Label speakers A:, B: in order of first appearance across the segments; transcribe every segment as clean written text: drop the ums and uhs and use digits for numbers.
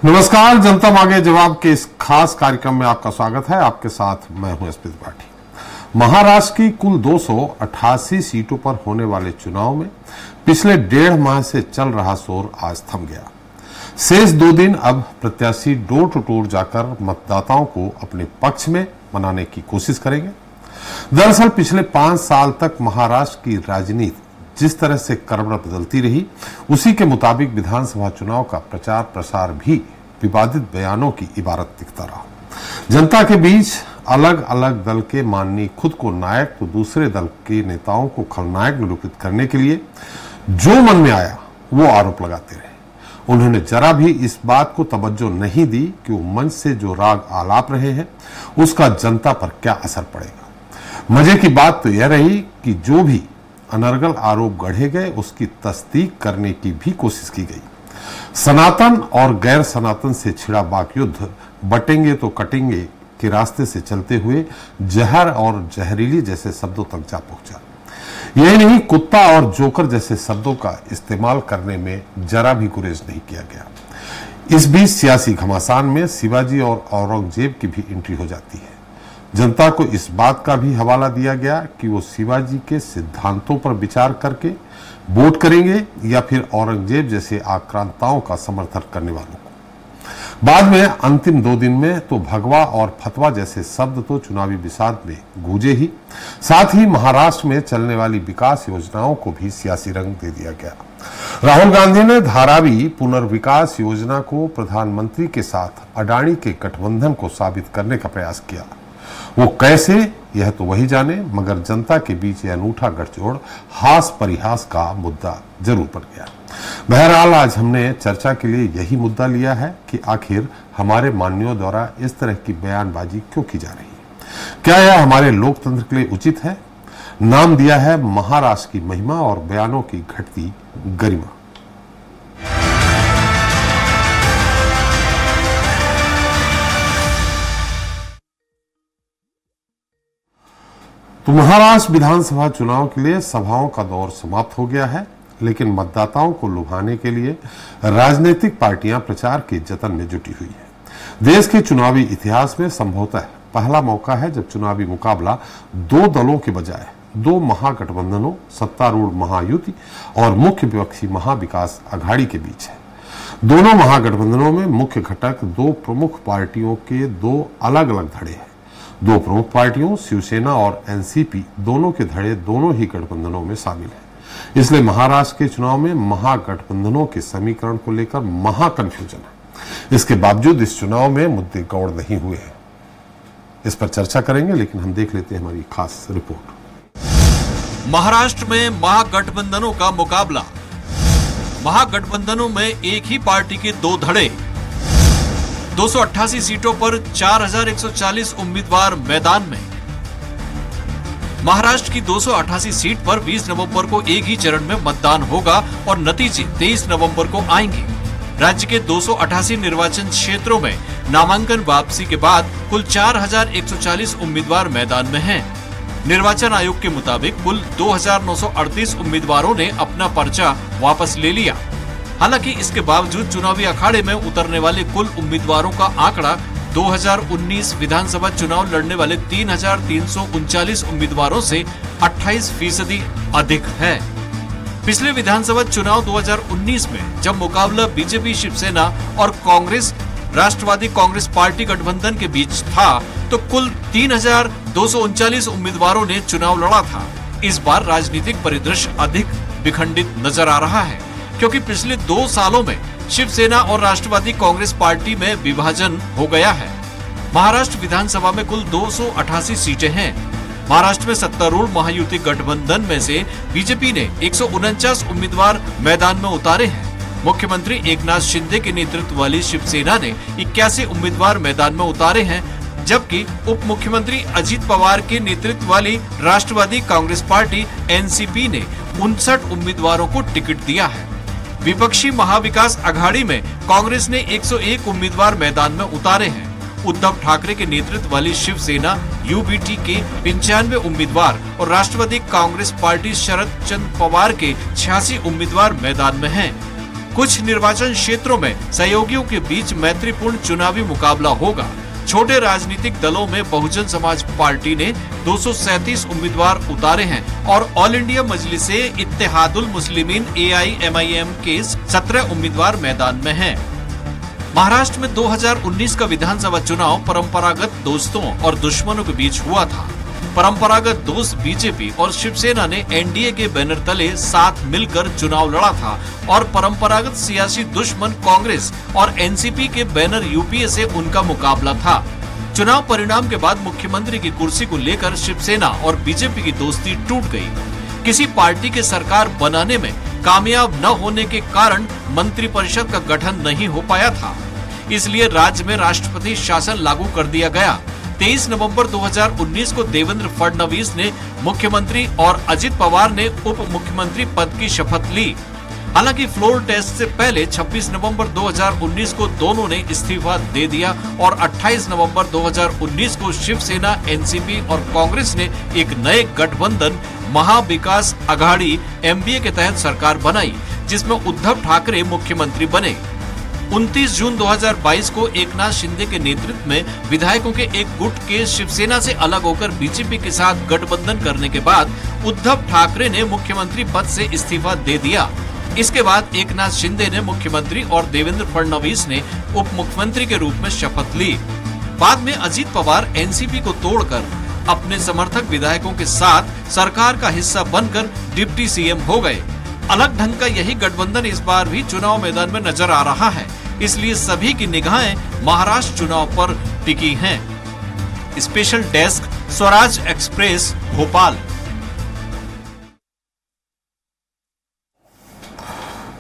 A: नमस्कार, जनता मांगे जवाब के इस खास कार्यक्रम में आपका स्वागत है। आपके साथ मैं हूं एसपी त्रिपाठी। महाराष्ट्र की कुल 288 सीटों पर होने वाले चुनाव में पिछले 1.5 माह से चल रहा शोर आज थम गया। शेष 2 दिन अब प्रत्याशी डोर टू डोर जाकर मतदाताओं को अपने पक्ष में मनाने की कोशिश करेंगे। दरअसल पिछले 5 साल तक महाराष्ट्र की राजनीति जिस तरह से करवट बदलती रही, उसी के मुताबिक विधानसभा चुनाव का प्रचार प्रसार भी विवादित बयानों की इबारत दिखता रहा। जनता के बीच अलग अलग दल के माननीय खुद को नायक तो दूसरे दल के नेताओं को खलनायक निरूपित करने के लिए जो मन में आया वो आरोप लगाते रहे। उन्होंने जरा भी इस बात को तवज्जो नहीं दी कि वो मंच से जो राग आलाप रहे हैं उसका जनता पर क्या असर पड़ेगा। मजे की बात तो यह रही कि जो भी अनर्गल आरोप गढ़े गए उसकी तस्दीक करने की भी कोशिश की गई। सनातन और गैर सनातन से छिड़ा वाकयुद्ध बटेंगे तो कटेंगे के रास्ते से चलते हुए जहर और जहरीली जैसे शब्दों तक जा पहुंचा। यही नहीं, कुत्ता और जोकर जैसे शब्दों का इस्तेमाल करने में जरा भी गुरेज नहीं किया गया। इस बीच सियासी घमासान में शिवाजी और औरंगजेब की भी एंट्री हो जाती है। जनता को इस बात का भी हवाला दिया गया कि वो शिवाजी के सिद्धांतों पर विचार करके वोट करेंगे या फिर औरंगजेब जैसे आक्रांताओं का समर्थन करने वालों को। बाद में अंतिम 2 दिन में तो भगवा और फतवा जैसे शब्द तो चुनावी विषाद में गूंजे ही, साथ ही महाराष्ट्र में चलने वाली विकास योजनाओं को भी सियासी रंग दे दिया गया। राहुल गांधी ने धारावी पुनर्विकास योजना को प्रधानमंत्री के साथ अडानी के गठबंधन को साबित करने का प्रयास किया। वो कैसे, यह तो वही जाने, मगर जनता के बीच यह अनूठा गठजोड़ हास परिहास का मुद्दा जरूर बन गया। बहरहाल आज हमने चर्चा के लिए यही मुद्दा लिया है कि आखिर हमारे मान्यों द्वारा इस तरह की बयानबाजी क्यों की जा रही है। क्या यह हमारे लोकतंत्र के लिए उचित है? नाम दिया है महाराष्ट्र की महिमा और बयानों की घटती गरिमा। तो महाराष्ट्र विधानसभा चुनाव के लिए सभाओं का दौर समाप्त हो गया है, लेकिन मतदाताओं को लुभाने के लिए राजनीतिक पार्टियां प्रचार के जतन में जुटी हुई है। देश के चुनावी इतिहास में संभवतः पहला मौका है जब चुनावी मुकाबला 2 दलों के बजाय 2 महागठबंधनों, सत्तारूढ़ महायुति और मुख्य विपक्षी महाविकास अघाड़ी के बीच है। दोनों महागठबंधनों में मुख्य घटक 2 प्रमुख पार्टियों के 2 अलग अलग धड़े हैं। 2 प्रमुख पार्टियों शिवसेना और एनसीपी दोनों के धड़े दोनों ही गठबंधनों में शामिल हैं। इसलिए महाराष्ट्र के चुनाव में महागठबंधनों के समीकरण को लेकर महाकन्फ्यूजन है। इसके बावजूद इस चुनाव में मुद्दे गौड़ नहीं हुए हैं। इस पर चर्चा करेंगे, लेकिन हम देख लेते हैं हमारी खास रिपोर्ट।
B: महाराष्ट्र में महागठबंधनों का मुकाबला। महागठबंधनों में एक ही पार्टी के 2 धड़े। 288 सीटों पर 4140 उम्मीदवार मैदान में। महाराष्ट्र की 288 सीट पर 20 नवंबर को एक ही चरण में मतदान होगा और नतीजे 23 नवंबर को आएंगे। राज्य के 288 निर्वाचन क्षेत्रों में नामांकन वापसी के बाद कुल 4140 उम्मीदवार मैदान में हैं। निर्वाचन आयोग के मुताबिक कुल 2938 उम्मीदवारों ने अपना पर्चा वापस ले लिया। हालांकि इसके बावजूद चुनावी अखाड़े में उतरने वाले कुल उम्मीदवारों का आंकड़ा 2019 विधानसभा चुनाव लड़ने वाले 3339 उम्मीदवारों से 28% अधिक है। पिछले विधानसभा चुनाव 2019 में जब मुकाबला बीजेपी, शिवसेना और कांग्रेस राष्ट्रवादी कांग्रेस पार्टी गठबंधन के बीच था तो कुल 3239 उम्मीदवारों ने चुनाव लड़ा था। इस बार राजनीतिक परिदृश्य अधिक विखंडित नजर आ रहा है, क्योंकि पिछले 2 सालों में शिवसेना और राष्ट्रवादी कांग्रेस पार्टी में विभाजन हो गया है। महाराष्ट्र विधानसभा में कुल 288 सीटें हैं। महाराष्ट्र में सत्तारूढ़ महायुति गठबंधन में से बीजेपी ने 149 उम्मीदवार मैदान में उतारे हैं। मुख्यमंत्री एकनाथ शिंदे के नेतृत्व वाली शिवसेना ने 81 उम्मीदवार मैदान में उतारे हैं, जबकि उप मुख्यमंत्री अजित पवार के नेतृत्व वाली राष्ट्रवादी कांग्रेस पार्टी एनसीपी ने 59 उम्मीदवारों को टिकट दिया है। विपक्षी महाविकास अघाड़ी में कांग्रेस ने 101 उम्मीदवार मैदान में उतारे हैं। उद्धव ठाकरे के नेतृत्व वाली शिवसेना यूबीटी के 95 उम्मीदवार और राष्ट्रवादी कांग्रेस पार्टी शरद चंद्र पवार के 86 उम्मीदवार मैदान में हैं। कुछ निर्वाचन क्षेत्रों में सहयोगियों के बीच मैत्रीपूर्ण चुनावी मुकाबला होगा। छोटे राजनीतिक दलों में बहुजन समाज पार्टी ने 237 उम्मीदवार उतारे हैं और all India Majlise Ittehadul Muslimeen AIMIM के 17 उम्मीदवार मैदान में हैं। महाराष्ट्र में 2019 का विधानसभा चुनाव परंपरागत दोस्तों और दुश्मनों के बीच हुआ था। परंपरागत दोस्त बीजेपी और शिवसेना ने NDA के बैनर तले साथ मिलकर चुनाव लड़ा था और परंपरागत सियासी दुश्मन कांग्रेस और NCP के बैनर UPA से उनका मुकाबला था। चुनाव परिणाम के बाद मुख्यमंत्री की कुर्सी को लेकर शिवसेना और बीजेपी की दोस्ती टूट गई। किसी पार्टी के सरकार बनाने में कामयाब न होने के कारण मंत्रिपरिषद का गठन नहीं हो पाया था, इसलिए राज्य में राष्ट्रपति शासन लागू कर दिया गया। 23 नवंबर 2019 को देवेंद्र फडणवीस ने मुख्यमंत्री और अजित पवार ने उप मुख्यमंत्री पद की शपथ ली। हालांकि फ्लोर टेस्ट से पहले 26 नवंबर 2019 को दोनों ने इस्तीफा दे दिया और 28 नवंबर 2019 को शिवसेना, NCP और कांग्रेस ने एक नए गठबंधन महाविकास आघाड़ी MBA के तहत सरकार बनाई, जिसमें उद्धव ठाकरे मुख्यमंत्री बने। 29 जून 2022 को एकनाथ शिंदे के नेतृत्व में विधायकों के एक गुट के शिवसेना से अलग होकर बीजेपी के साथ गठबंधन करने के बाद उद्धव ठाकरे ने मुख्यमंत्री पद से इस्तीफा दे दिया। इसके बाद एकनाथ शिंदे ने मुख्यमंत्री और देवेंद्र फडणवीस ने उप मुख्यमंत्री के रूप में शपथ ली। बाद में अजित पवार NCP को तोड़कर अपने समर्थक विधायकों के साथ सरकार का हिस्सा बनकर डिप्टी CM हो गए। अलग ढंग का यही गठबंधन इस बार भी चुनाव मैदान में नजर आ रहा है, इसलिए सभी की निगाहें महाराष्ट्र चुनाव पर टिकी हैं। Special desk, Swaraj express, Bhopal.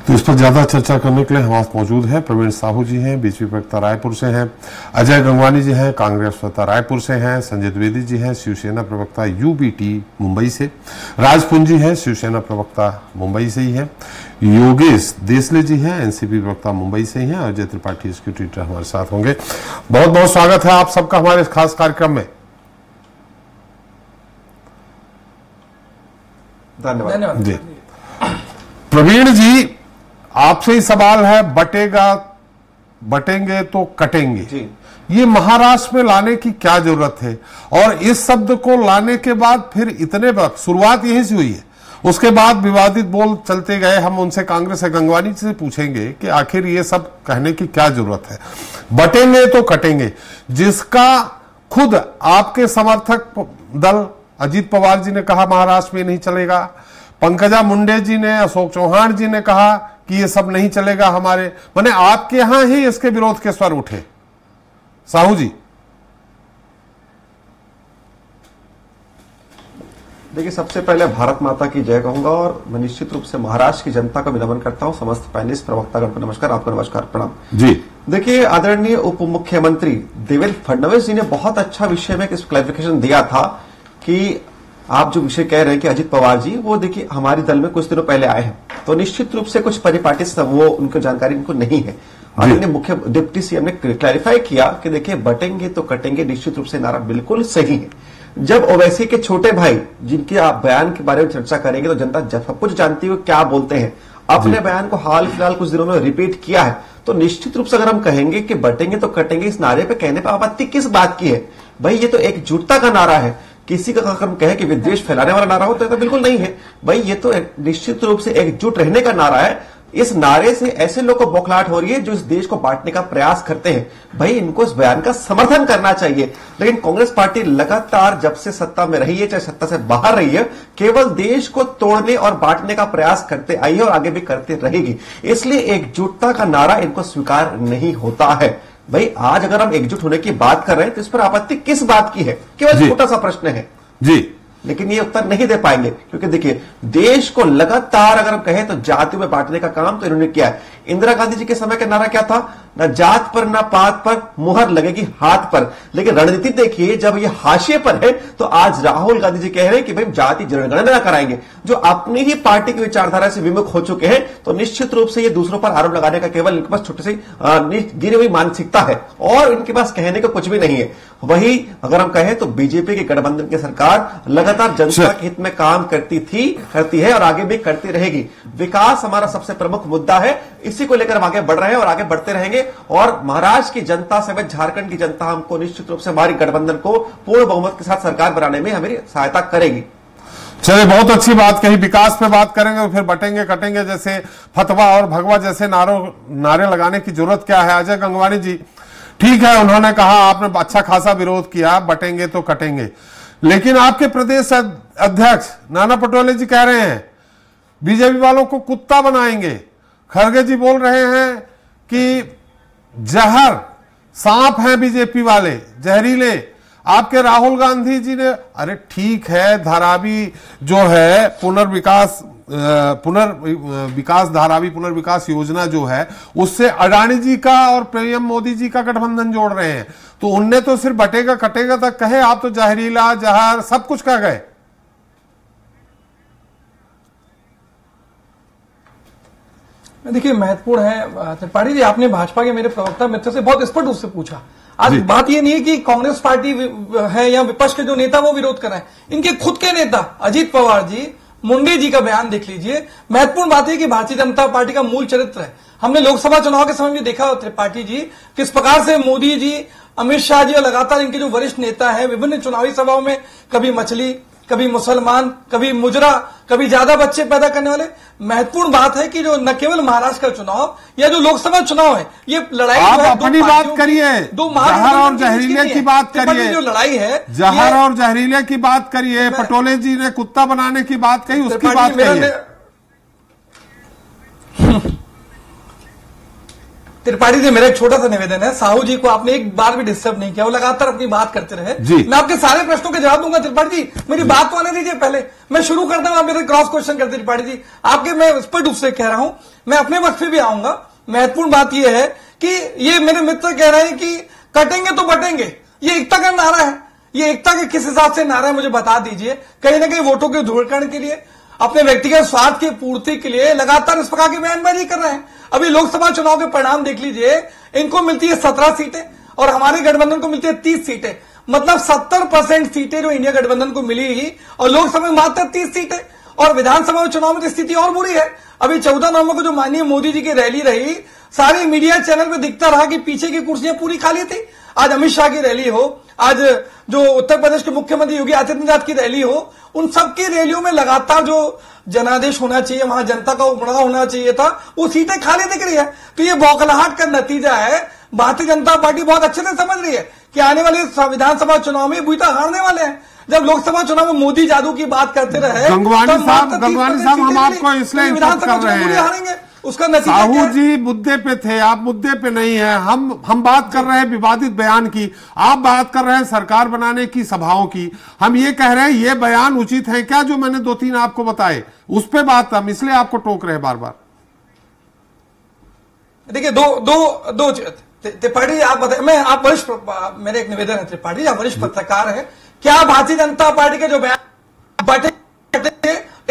A: तो इस पर ज्यादा चर्चा करने के लिए हमारे साथ मौजूद हैं प्रवीण साहू जी हैं, बीजेपी प्रवक्ता रायपुर से हैं, अजय गंगवानी जी हैं, कांग्रेस प्रवक्ता रायपुर से हैं, संजय द्विवेदी जी हैं, शिवसेना प्रवक्ता UBT मुंबई से, राजपुंजी जी हैं, शिवसेना प्रवक्ता मुंबई से ही हैं, योगेश देसले जी हैं, NCP प्रवक्ता मुंबई से ही हैं, अजय त्रिपाठी एग्जीक्यूटिव एडिटर हमारे साथ होंगे। बहुत बहुत स्वागत है आप सबका हमारे इस खास कार्यक्रम में।
C: धन्यवाद
A: जी। प्रवीण जी, आपसे ही सवाल है, बटेंगे तो कटेंगे जी। ये महाराष्ट्र में लाने की क्या जरूरत है? और इस शब्द को लाने के बाद फिर इतने वक्त शुरुआत यहीं से हुई है, उसके बाद विवादित बोल चलते गए। हम उनसे कांग्रेस से गंगवानी से पूछेंगे कि आखिर ये सब कहने की क्या जरूरत है? बटेंगे तो कटेंगे, जिसका खुद आपके समर्थक दल अजित पवार जी ने कहा महाराष्ट्र में नहीं चलेगा, पंकजा मुंडे जी ने, अशोक चौहान जी ने कहा कि ये सब नहीं चलेगा हमारे, माने आपके यहां ही इसके विरोध के स्वर उठे। साहू जी,
C: देखिए, सबसे पहले भारत माता की जय कहूंगा और मैं निश्चित रूप से महाराष्ट्र की जनता को भी नमन करता हूं। समस्त पैनलिस्ट प्रवक्तागण को नमस्कार, आपको नमस्कार, प्रणाम
A: जी।
C: देखिए, आदरणीय उप मुख्यमंत्री देवेंद्र फडणवीस जी ने बहुत अच्छा विषय में क्लैरिफिकेशन दिया था कि आप जो विषय कह रहे हैं कि अजित पवार जी, वो देखिए हमारे दल में कुछ दिनों पहले आए हैं, तो निश्चित रूप से कुछ परिपाटी सब वो उनको जानकारी उनको नहीं है। आदरणीय मुख्य डिप्टी CM ने क्लैरिफाई किया कि देखिए बटेंगे तो कटेंगे, निश्चित रूप से नारा बिल्कुल सही है। जब ओवैसी के छोटे भाई जिनके आप बयान के बारे में चर्चा करेंगे तो जनता सब कुछ जानती है क्या बोलते हैं, अपने बयान को हाल फिलहाल कुछ दिनों में रिपीट किया है, तो निश्चित रूप से अगर हम कहेंगे कि बटेंगे तो कटेंगे, इस नारे पे कहने पर आपत्ति किस बात की है? भाई ये तो एकजुटता का नारा है। किसी का अगर हम कहे कि विद्वेष फैलाने वाला नारा हो तो बिल्कुल नहीं है भाई, ये तो निश्चित रूप से एकजुट रहने का नारा है। इस नारे से ऐसे लोग को बौखलाहट हो रही है जो इस देश को बांटने का प्रयास करते हैं, भाई इनको इस बयान का समर्थन करना चाहिए। लेकिन कांग्रेस पार्टी लगातार जब से सत्ता में रही है, चाहे सत्ता से बाहर रही है, केवल देश को तोड़ने और बांटने का प्रयास करते आई है और आगे भी करते रहेगी। इसलिए एकजुटता का नारा इनको स्वीकार नहीं होता है। भाई आज अगर हम एकजुट होने की बात कर रहे हैं तो इस पर आपत्ति किस बात की है? केवल छोटा सा प्रश्न है
A: जी,
C: लेकिन ये उत्तर नहीं दे पाएंगे, क्योंकि देखिए देश को लगातार अगर हम कहें तो जातियों में बांटने का काम तो इन्होंने किया है। इंदिरा गांधी जी के समय का नारा क्या था? न जात पर न पात पर मुहर लगेगी हाथ पर। लेकिन रणनीति देखिए, जब ये हाशिए पर है तो आज राहुल गांधी जी कह रहे हैं कि भाई जाति जनगणना कराएंगे, जो अपनी ही पार्टी की विचारधारा से विमुख हो चुके हैं। तो निश्चित रूप से ये दूसरों पर आरोप लगाने का केवल इनके पास छोटी सी गिरी हुई मानसिकता है और इनके पास कहने का कुछ भी नहीं है। वही अगर हम कहें तो बीजेपी के गठबंधन की सरकार लगातार लगातार जनता के हित में काम करती है और आगे भी करती रहेगी। विकास हमारा सबसे प्रमुख मुद्दा है, इसी को लेकर हम आगे बढ़ रहे हैं और आगे बढ़ते रहेंगे। और महाराष्ट्र की जनता समेत झारखंड की जनता हमको निश्चित रूप से हमारी गठबंधन को पूर्ण बहुमत के साथ सरकार बनाने में हमारी सहायता करेगी।
A: चलिए, बहुत अच्छी बात कही। विकास पे बात करेंगे फिर बटेंगे कटेंगे जैसे फतवा और भगवा जैसे नारे लगाने की जरूरत क्या है। अजय गंगवानी जी, ठीक है, उन्होंने कहा आपने अच्छा खासा विरोध किया, बटेंगे तो कटेंगे, लेकिन आपके प्रदेश अध्यक्ष नाना पटोले जी कह रहे हैं बीजेपी वालों को कुत्ता बनाएंगे। खड़गे जी बोल रहे हैं कि जहर सांप हैं बीजेपी वाले, जहरीले। आपके राहुल गांधी जी ने, अरे ठीक है, धारावी जो है पुनर्विकास धारावी पुनर्विकास योजना जो है उससे अडानी जी का और पीएम मोदी जी का गठबंधन जोड़ रहे हैं, तो उनने तो सिर्फ बटेगा कटेगा तक कहे, आप तो जहरीला जहर सब कुछ कह गए।
D: देखिए, महत्वपूर्ण है त्रिपाठी जी, आपने भाजपा के मेरे प्रवक्ता मित्र से बहुत स्पष्ट रूप से पूछा। आज बात ये नहीं है कि कांग्रेस पार्टी है या विपक्ष के जो नेता वो विरोध कर रहे हैं, इनके खुद के नेता अजीत पवार जी, मुंडे जी का बयान देख लीजिए। महत्वपूर्ण बात है कि भारतीय जनता पार्टी का मूल चरित्र है। हमने लोकसभा चुनाव के समय भी देखा त्रिपाठी जी किस प्रकार से मोदी जी, अमित शाह जी और लगातार इनके जो वरिष्ठ नेता हैं विभिन्न चुनावी सभाओं में कभी मछली, कभी मुसलमान, कभी मुजरा, कभी ज्यादा बच्चे पैदा करने वाले। महत्वपूर्ण बात है कि जो न केवल महाराष्ट्र का चुनाव या जो लोकसभा चुनाव है, ये लड़ाई
A: आप अपनी बात करिए, जहर और जहरीले की बात करिए,
D: जो लड़ाई है
A: जहर और जहरीले की बात करिए। पटोले जी ने कुत्ता बनाने की बात कही, उसकी बात करिए।
D: त्रिपाठी जी, मेरा एक छोटा सा निवेदन है, साहू जी को आपने एक बार भी डिस्टर्ब नहीं किया, वो लगातार अपनी बात करते रहे। मैं आपके सारे प्रश्नों के जवाब दूंगा। त्रिपाठी जी, मेरी बात तो आने दीजिए, पहले मैं शुरू करता हूं, आप मेरे क्रॉस क्वेश्चन करते। त्रिपाठी जी, आपके मैं स्पष्ट रूप से कह रहा हूं, मैं अपने वक्त पे भी आऊंगा। महत्वपूर्ण बात यह है कि ये मेरे मित्र कह रहे हैं कि कटेंगे तो बटेंगे, ये एकता का नारा है। ये एकता के किस हिसाब से नारा है मुझे बता दीजिए। कहीं ना कहीं वोटों के ध्रुवीकरण के लिए, अपने व्यक्तिगत स्वार्थ की पूर्ति के लिए लगातार इस प्रकार की बयानबाजी कर रहे हैं। अभी लोकसभा चुनाव के परिणाम देख लीजिए, इनको मिलती है 17 सीटें और हमारे गठबंधन को मिलती है 30 सीटें। मतलब 70% सीटें जो इंडिया गठबंधन को मिली ही, और लोकसभा में मात्र 30 सीटें। और विधानसभा चुनाव में तो स्थिति और बुरी है। अभी 14 नवंबर को जो माननीय मोदी जी की रैली रही, सारी मीडिया चैनल पे दिखता रहा कि पीछे की कुर्सियां पूरी खाली थी। आज अमित शाह की रैली हो, आज जो उत्तर प्रदेश के मुख्यमंत्री योगी आदित्यनाथ की रैली हो, उन सबकी रैलियों में लगातार जो जनादेश होना चाहिए, वहां जनता का उमड़ा होना चाहिए था, वो सीटें खाली दिख रही है। तो ये बौखलाहट का नतीजा है। भारतीय जनता पार्टी बहुत अच्छे से समझ रही है कि आने वाले विधानसभा चुनाव में बुरी तरह हारने वाले हैं। जब लोकसभा चुनाव में मोदी जादू की बात करते रहे,
A: गंगवानी साहब हम आपको इसलिए
D: विधानसभा चुनाव में हारेंगे, उसका नतीजा
A: साहू जी मुद्दे पे थे, आप मुद्दे पे नहीं है। हम बात कर रहे हैं विवादित बयान की, आप बात कर रहे हैं सरकार बनाने की सभाओं की। हम ये कह रहे हैं ये बयान उचित है क्या जो मैंने 2-3 आपको बताए, उस पे बात हम इसलिए आपको टोक रहे हैं बार बार।
D: देखिए, दो त्रिपाठी आप बताए, मैं आप वरिष्ठ, मेरे एक निवेदन है त्रिपाठी, आप वरिष्ठ पत्रकार है, क्या भारतीय जनता पार्टी के जो बयान बटे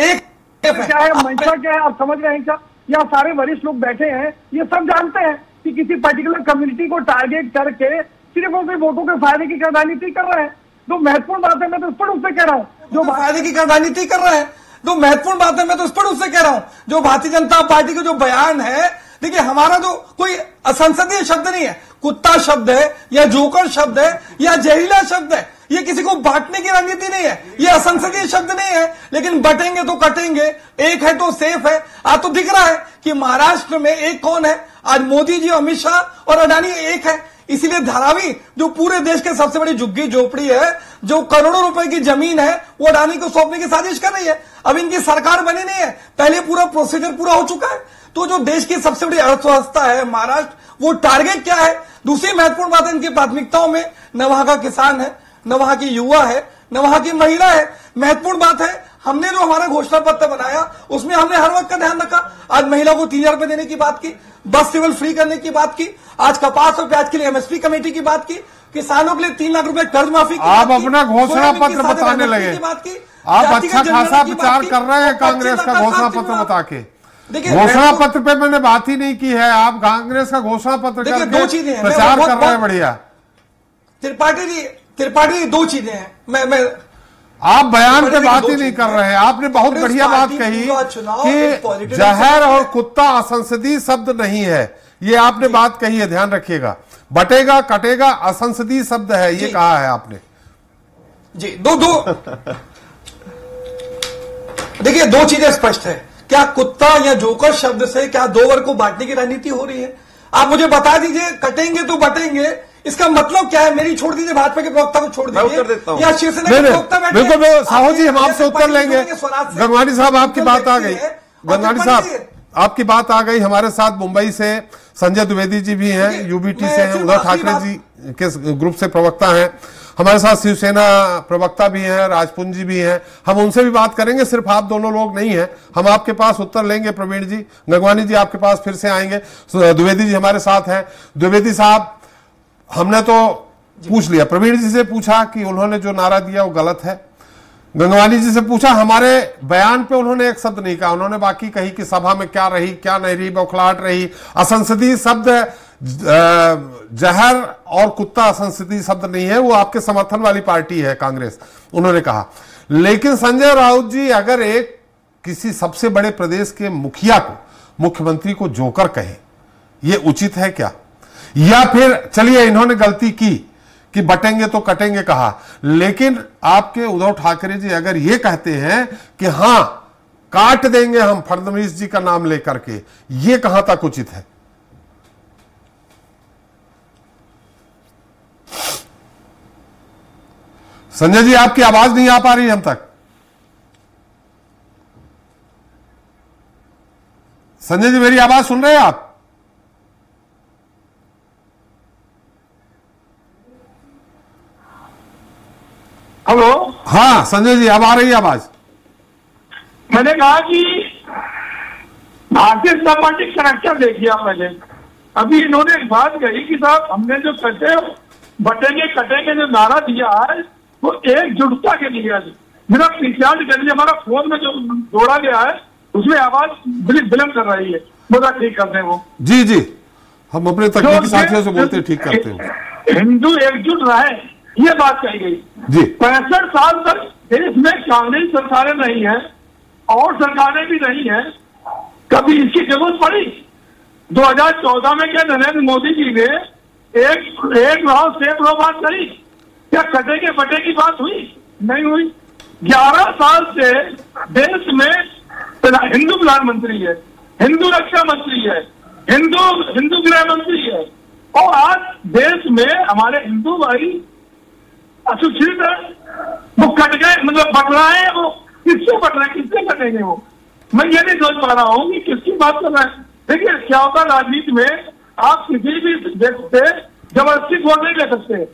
D: एक
E: क्या है, मंशा क्या है, आप समझ रहे हैं क्या? यहाँ सारे वरिष्ठ लोग बैठे हैं, ये सब जानते हैं कि किसी पर्टिकुलर कम्युनिटी को टारगेट करके सिर्फ और सिर्फ वोटों के फायदे की राजनीति कर रहे हैं। तो महत्वपूर्ण बात है, मैं तो स्पष्ट रूप से कह रहा हूँ,
D: जो फायदे की राजनीति कर रहे हैं, तो महत्वपूर्ण बात है, मैं तो स्पष्ट रूप से कह रहा हूँ, जो भारतीय जनता पार्टी का जो बयान है, देखिए हमारा जो कोई असंसदीय शब्द नहीं है, कुत्ता शब्द है या जोकर शब्द है या जहरीला शब्द है, ये किसी को बांटने की रणनीति नहीं है, ये असंसदीय शब्द नहीं है। लेकिन बटेंगे तो कटेंगे, एक है तो सेफ है। आज तो दिख रहा है कि महाराष्ट्र में एक कौन है, आज मोदी जी, अमित शाह और अडानी एक है। इसीलिए धारावी जो पूरे देश के सबसे बड़ी झुग्गी झोपड़ी है, जो करोड़ों रुपए की जमीन है, वो अडानी को सौंपने की साजिश कर रही है। अब इनकी सरकार बनी नहीं है, पहले पूरा प्रोसीजर पूरा हो चुका है। तो जो देश की सबसे बड़ी अर्थव्यवस्था है महाराष्ट्र, वो टारगेट क्या है? दूसरी महत्वपूर्ण बात है इनकी प्राथमिकताओं में, न वहां का किसान है, न वहां की युवा है, न वहां की महिला है। महत्वपूर्ण बात है, हमने जो हमारा घोषणा पत्र बनाया उसमें हमने हर वक्त का ध्यान रखा। आज महिला को 3000 रुपए देने की बात की, बस सेवल फ्री करने की बात की, आज कपास और प्याज के लिए एमएसपी कमेटी की बात की, किसानों के लिए 3 लाख रुपए कर्ज माफी की
A: आप अपना घोषणा पत्र बताने लगे, आप अच्छा खासा विचार कर रहे हैं कांग्रेस का घोषणा पत्र बता के। घोषणा पत्र पे मैंने बात ही नहीं की है, आप कांग्रेस का घोषणा पत्र करके
D: दो चीजें
A: प्रचार कर रहे हैं। बढ़िया
D: त्रिपाठी जी, दो चीजें हैं। मैं
A: आप बयान पे बात ही नहीं कर रहे हैं। आपने बहुत बढ़िया बात कही कि जहर और कुत्ता असंसदीय शब्द नहीं है, ये आपने बात कही है, ध्यान रखिएगा। बटेगा कटेगा असंसदीय शब्द है, ये कहा है आपने
D: जी। दो देखिए, दो चीजें स्पष्ट है। क्या कुत्ता या जोकर शब्द से क्या दो वर्ग को बांटने की राजनीति हो रही है? आप मुझे बता दीजिए, कटेंगे तो बटेंगे, इसका मतलब क्या है? मेरी छोड़ दीजिए, भाजपा के प्रवक्ता को छोड़ दीजिए, या शिवसेना के प्रवक्ता बैठे।
A: बिल्कुल साहू जी, हम आपसे उत्तर लेंगे। गंगवानी साहब, आपकी बात आ गई। गंगवानी साहब, आपकी बात आ गई। हमारे साथ मुंबई से संजय द्विवेदी जी भी हैं, यूबीटी से हैं, उद्धव ठाकरे जी के ग्रुप से प्रवक्ता हैं। हमारे साथ शिवसेना प्रवक्ता भी हैं, राजपुंजी भी हैं। हम उनसे भी बात करेंगे, सिर्फ आप दोनों लोग नहीं हैं। हम आपके पास उत्तर लेंगे। प्रवीण जी, गंगवानी जी आपके पास फिर से आएंगे। द्विवेदी जी हमारे साथ हैं। द्विवेदी साहब, हमने तो पूछ लिया, प्रवीण जी से पूछा कि उन्होंने जो नारा दिया वो गलत है। गंगवानी जी से पूछा, हमारे बयान पे उन्होंने एक शब्द नहीं कहा। उन्होंने बाकी कही कि सभा में क्या रही क्या नहीं रही, बौखलाहट रही। असंसदीय शब्द जहर और कुत्ता असंसदीय शब्द नहीं है, वो आपके समर्थन वाली पार्टी है कांग्रेस, उन्होंने कहा। लेकिन संजय राउत जी अगर एक किसी सबसे बड़े प्रदेश के मुखिया को, मुख्यमंत्री को जोकर कहे, ये उचित है क्या? या फिर चलिए इन्होंने गलती की कि बटेंगे तो कटेंगे कहा, लेकिन आपके उद्धव ठाकरे जी अगर ये कहते हैं कि हां काट देंगे हम फडणवीस जी का नाम लेकर के, ये कहां तक उचित है? संजय जी, आपकी आवाज नहीं आ पा रही हम तक। संजय जी, मेरी आवाज सुन रहे हैं आप?
E: हेलो।
A: हाँ संजय जी, अब आ रही है आवाज।
E: मैंने कहा कि भारतीय जनता पार्टी कनेक्टर देखिए आप पहले। अभी इन्होंने एक बात कही कि साहब हमने जो कटे बटेंगे कटेंगे जो नारा दिया है वो एकजुटता के लिए। मेरा रिचार्ज कर लीजिए, हमारा फोन में जो जोड़ा गया है उसमें आवाज विलंब कर रही है, मुझे ठीक करते हैं वो।
A: जी जी, हम अपने तकनीकी साथियों से बोलते ठीक करते हैं।
E: हिंदू एकजुट रहे, ये बात कही गई
A: जी।
E: 65 साल तक देश में कांग्रेस सरकारें नहीं है और सरकारें भी नहीं है, कभी इसकी जरूरत पड़ी? 2014 में क्या नरेंद्र मोदी जी ने एक राव सेब रो बात करी? क्या कटे के बटे की बात हुई? नहीं हुई। 11 साल से देश में हिंदू प्रधानमंत्री है, हिंदू रक्षा मंत्री है, हिंदू गृह मंत्री है, और आज देश में हमारे हिंदू भाई अशिक्षित है, वो कट गए, मतलब बट रहा है। वो किससे बट रहे, किससे कटेंगे वो? मैं ये नहीं सोच पा रहा हूँ कि किसकी बात कर रहे हैं। देखिए क्या होता है राजनीति में, आप किसी भी देश से जबरदस्ती वोट नहीं ले सकते,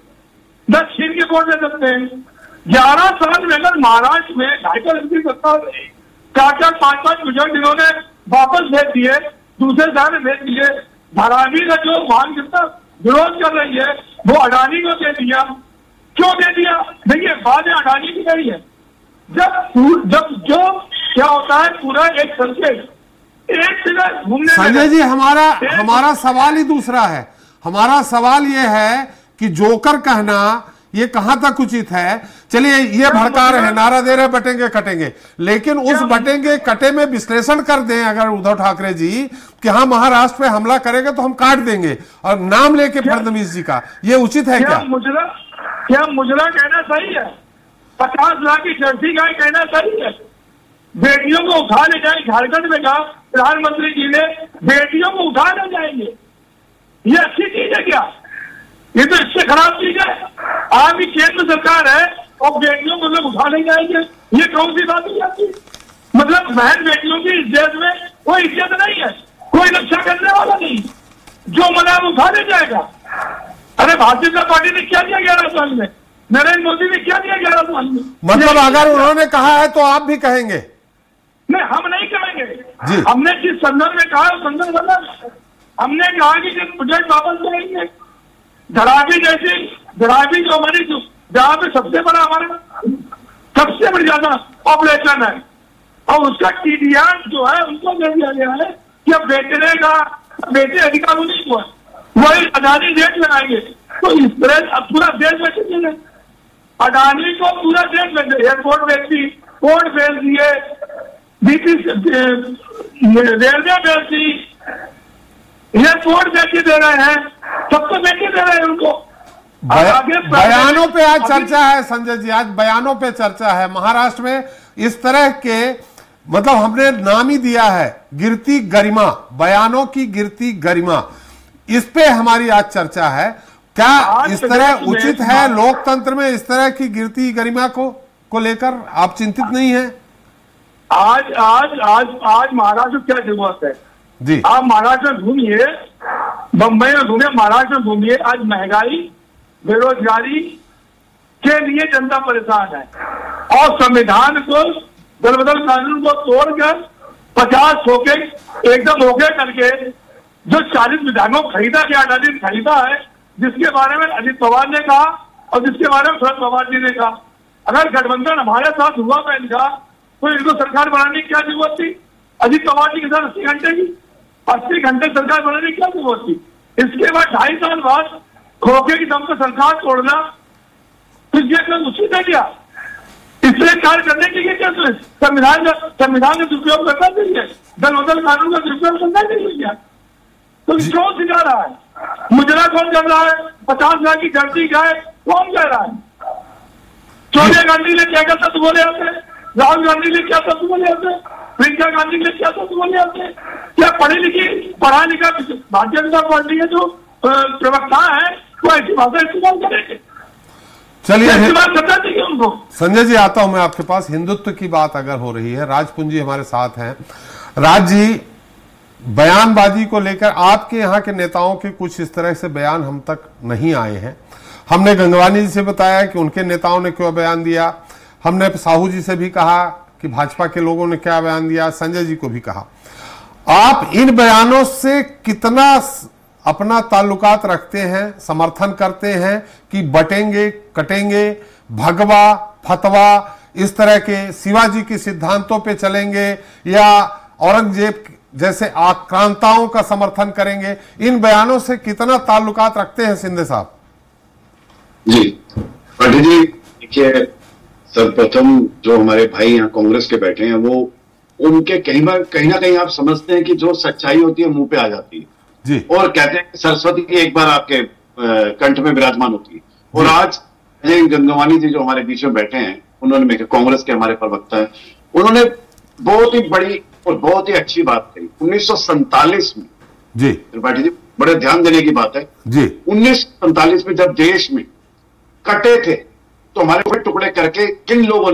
E: 10 छीन के वोट ले सकते हैं। 11 साल में अगर महाराष्ट्र में 2.5 सत्ता रही, 4-5 मिलियन इन्होंने वापस भेज दिए, दूसरे शहर में भेज दिए। धारावी का जो वहां कितना विरोध कर रही है वो अडानी को दे दिया। क्यों दे दिया? देखिए बात अडानी की नहीं है। जब जो क्या होता है, पूरा एक सर्किट एक जगह घूमने।
A: संजय जी, हमारा सवाल ही दूसरा है। हमारा सवाल यह है कि जोकर कहना ये कहां तक उचित है? चलिए ये भड़का रहे, नारा दे रहे बटेंगे कटेंगे, लेकिन उस बटेंगे कटे में विश्लेषण कर दें अगर उद्धव ठाकरे जी कि हाँ महाराष्ट्र पे हमला करेंगे तो हम काट देंगे, और नाम लेके फडणवीस जी का, ये उचित है क्या?
E: क्या मुजरा कहना सही है? 50 लाख की जर्सी गाय कहना सही है? बेटियों को उठा ले जाए, झारखंड में कहा प्रधानमंत्री जी ने बेटियों को उठा ले जाएंगे, ये अच्छी चीज है क्या? ये तो इससे खराब चीज है। आपकी केंद्र सरकार है और बेटियों को लोग उठा ले जाएंगे, ये कौन सी बात है आपकी? मतलब बहन बेटियों की इस देश में कोई इज्जत नहीं है, कोई रक्षा करने वाला नहीं, जो मना उठा ले जाएगा। अरे भारतीय जनता पार्टी ने क्या दिया 11 साल में? नरेंद्र मोदी ने क्या दिया 11 साल में?
A: मतलब अगर उन्होंने कहा है तो आप भी कहेंगे?
E: नहीं, हम नहीं कहेंगे। हमने जिस संदर्भ में कहा संदर्भ अलग। हमने कहा कि जब प्रोजेक्ट वापस जाएंगे, धरावी जो हमारी जहां पे सबसे बड़ा हमारा सबसे बड़ी ज्यादा पॉपुलेशन है, और उसका टीडीआर जो है उनको दे दिया गया है कि अब बेटे अधिकारों नहीं हुआ, वही आजादी डेट लगाएंगे। तो इस तरह अब पूरा देश में चलेंगे। अडानी को पूरा देश में एयरपोर्ट बेच दी, पोर्ट बेच दिए, रेलवे बेच दी, एयरपोर्ट बेच दे रहे हैं, सबको बेच दे रहे हैं उनको।
A: बयानों पे आज चर्चा है संजय जी, आज बयानों पे चर्चा है। महाराष्ट्र में इस तरह के मतलब हमने नाम ही दिया है गिरती गरिमा, बयानों की गिरती गरिमा, इस पे हमारी आज चर्चा है। क्या इस तरह उचित है लोकतंत्र में इस तरह की गिरती गरिमा को लेकर आप चिंतित नहीं है?
E: आज महाराष्ट्र क्या जरूरत है
A: जी? आप
E: महाराष्ट्र में घूमिए, बंबई में घूमिए, महाराष्ट्र में घूमिए, आज महंगाई बेरोजगारी के लिए जनता परेशान है और संविधान को दल बदल कानून को तोड़कर 50 होके एकदम होके करके जो 40 विधानों खरीदा गया, अडानी खरीदा है, जिसके बारे में अजित पवार ने कहा और जिसके बारे में शरद पवार जी ने कहा। अगर गठबंधन हमारे साथ हुआ था इनका, तो इनको सरकार बनाने की क्या जरूरत थी? अजित पवार जी के साथ 80 घंटे की 80 घंटे सरकार बनाने की क्या जरूरत थी? इसके बाद 2.5 साल बाद खोखे की दम पर सरकार तोड़ना, तो ये क्या उचित है क्या? इसलिए कार्य करने के लिए क्या संविधान का दुरुपयोग करना चाहिए, दल बदल कानून का दुरुपयोग करना चाहिए क्या? तो क्यों सिखा रहा है? मुजरा कौन कर रहा है? 50 लाख की धरती गाय कौन कह रहा है? सोनिया गांधी ने क्या शब्द बोले आते, राहुल गांधी ने क्या शब्द बोले आते, प्रियंका गांधी ने क्या शब्द बोले आते? क्या पढ़ा लिखा भारतीय जनता पार्टी के जो प्रवक्ता है वो ऐसी भाषा इस्तेमाल करेंगे?
A: चलिए
E: उनको।
A: संजय जी आता हूं मैं आपके पास। हिंदुत्व की बात अगर हो रही है, राज पुंजी हमारे साथ हैं। राज जी, बयानबाजी को लेकर आपके यहाँ के नेताओं के कुछ इस तरह से बयान हम तक नहीं आए हैं। हमने गंगवानी जी से बताया कि उनके नेताओं ने क्यों बयान दिया, हमने साहू जी से भी कहा कि भाजपा के लोगों ने क्या बयान दिया, संजय जी को भी कहा। आप इन बयानों से कितना अपना ताल्लुकात रखते हैं, समर्थन करते हैं कि बटेंगे कटेंगे, भगवा फतवा इस तरह के शिवाजी के सिद्धांतों पे चलेंगे या औरंगजेब जैसे आक्रांताओं का समर्थन करेंगे? इन बयानों से कितना ताल्लुकात रखते हैं सिंधे साहब?
F: जी पाटिल जी, देखिए सर्वप्रथम जो हमारे भाई यहाँ कांग्रेस के बैठे हैं वो उनके कहीं ना कहीं आप समझते हैं कि जो सच्चाई होती है मुंह पे आ जाती है
A: जी, और
F: कहते हैं सरस्वती की एक बार आपके कंठ में विराजमान होती है। और आज गंगवानी जी जो हमारे बीच में बैठे हैं, उन्होंने कांग्रेस के हमारे प्रवक्ता हैं, उन्होंने बहुत ही बड़ी और बहुत ही अच्छी बात कही। 1947 में
A: जी
F: त्रिपाठी जी, बड़े ध्यान देने की बात है
A: जी,
F: 1947 में जब देश में कटे थे तो हमारे टुकड़े करके किन लोगों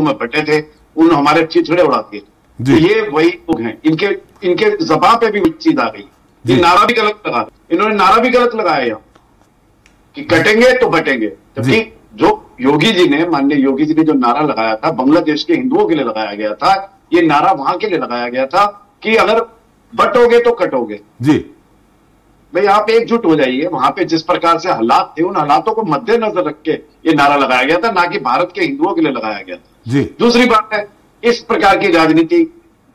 F: में बटे थे, उन हमारे चिथड़े उड़ा दिए थे। तो ये वही लोग हैं, इनके जबान पे भी चीज आ गई। ये नारा भी गलत लगा, इन्होंने नारा भी गलत लगाया कि कटेंगे तो बटेंगे, जबकि जो योगी जी ने, माननीय योगी जी ने जो नारा लगाया था बांग्लादेश के हिंदुओं के लिए लगाया गया था, ये नारा वहां के लिए लगाया गया था कि अगर बटोगे तो कटोगे।
A: जी
F: भाई आप एकजुट हो जाइए। वहां पे जिस प्रकार से हालात थे, उन हालातों को मद्देनजर रख के ये नारा लगाया गया था, ना कि भारत के हिंदुओं के लिए लगाया गया था।
A: जी
F: दूसरी बात है, इस प्रकार की राजनीति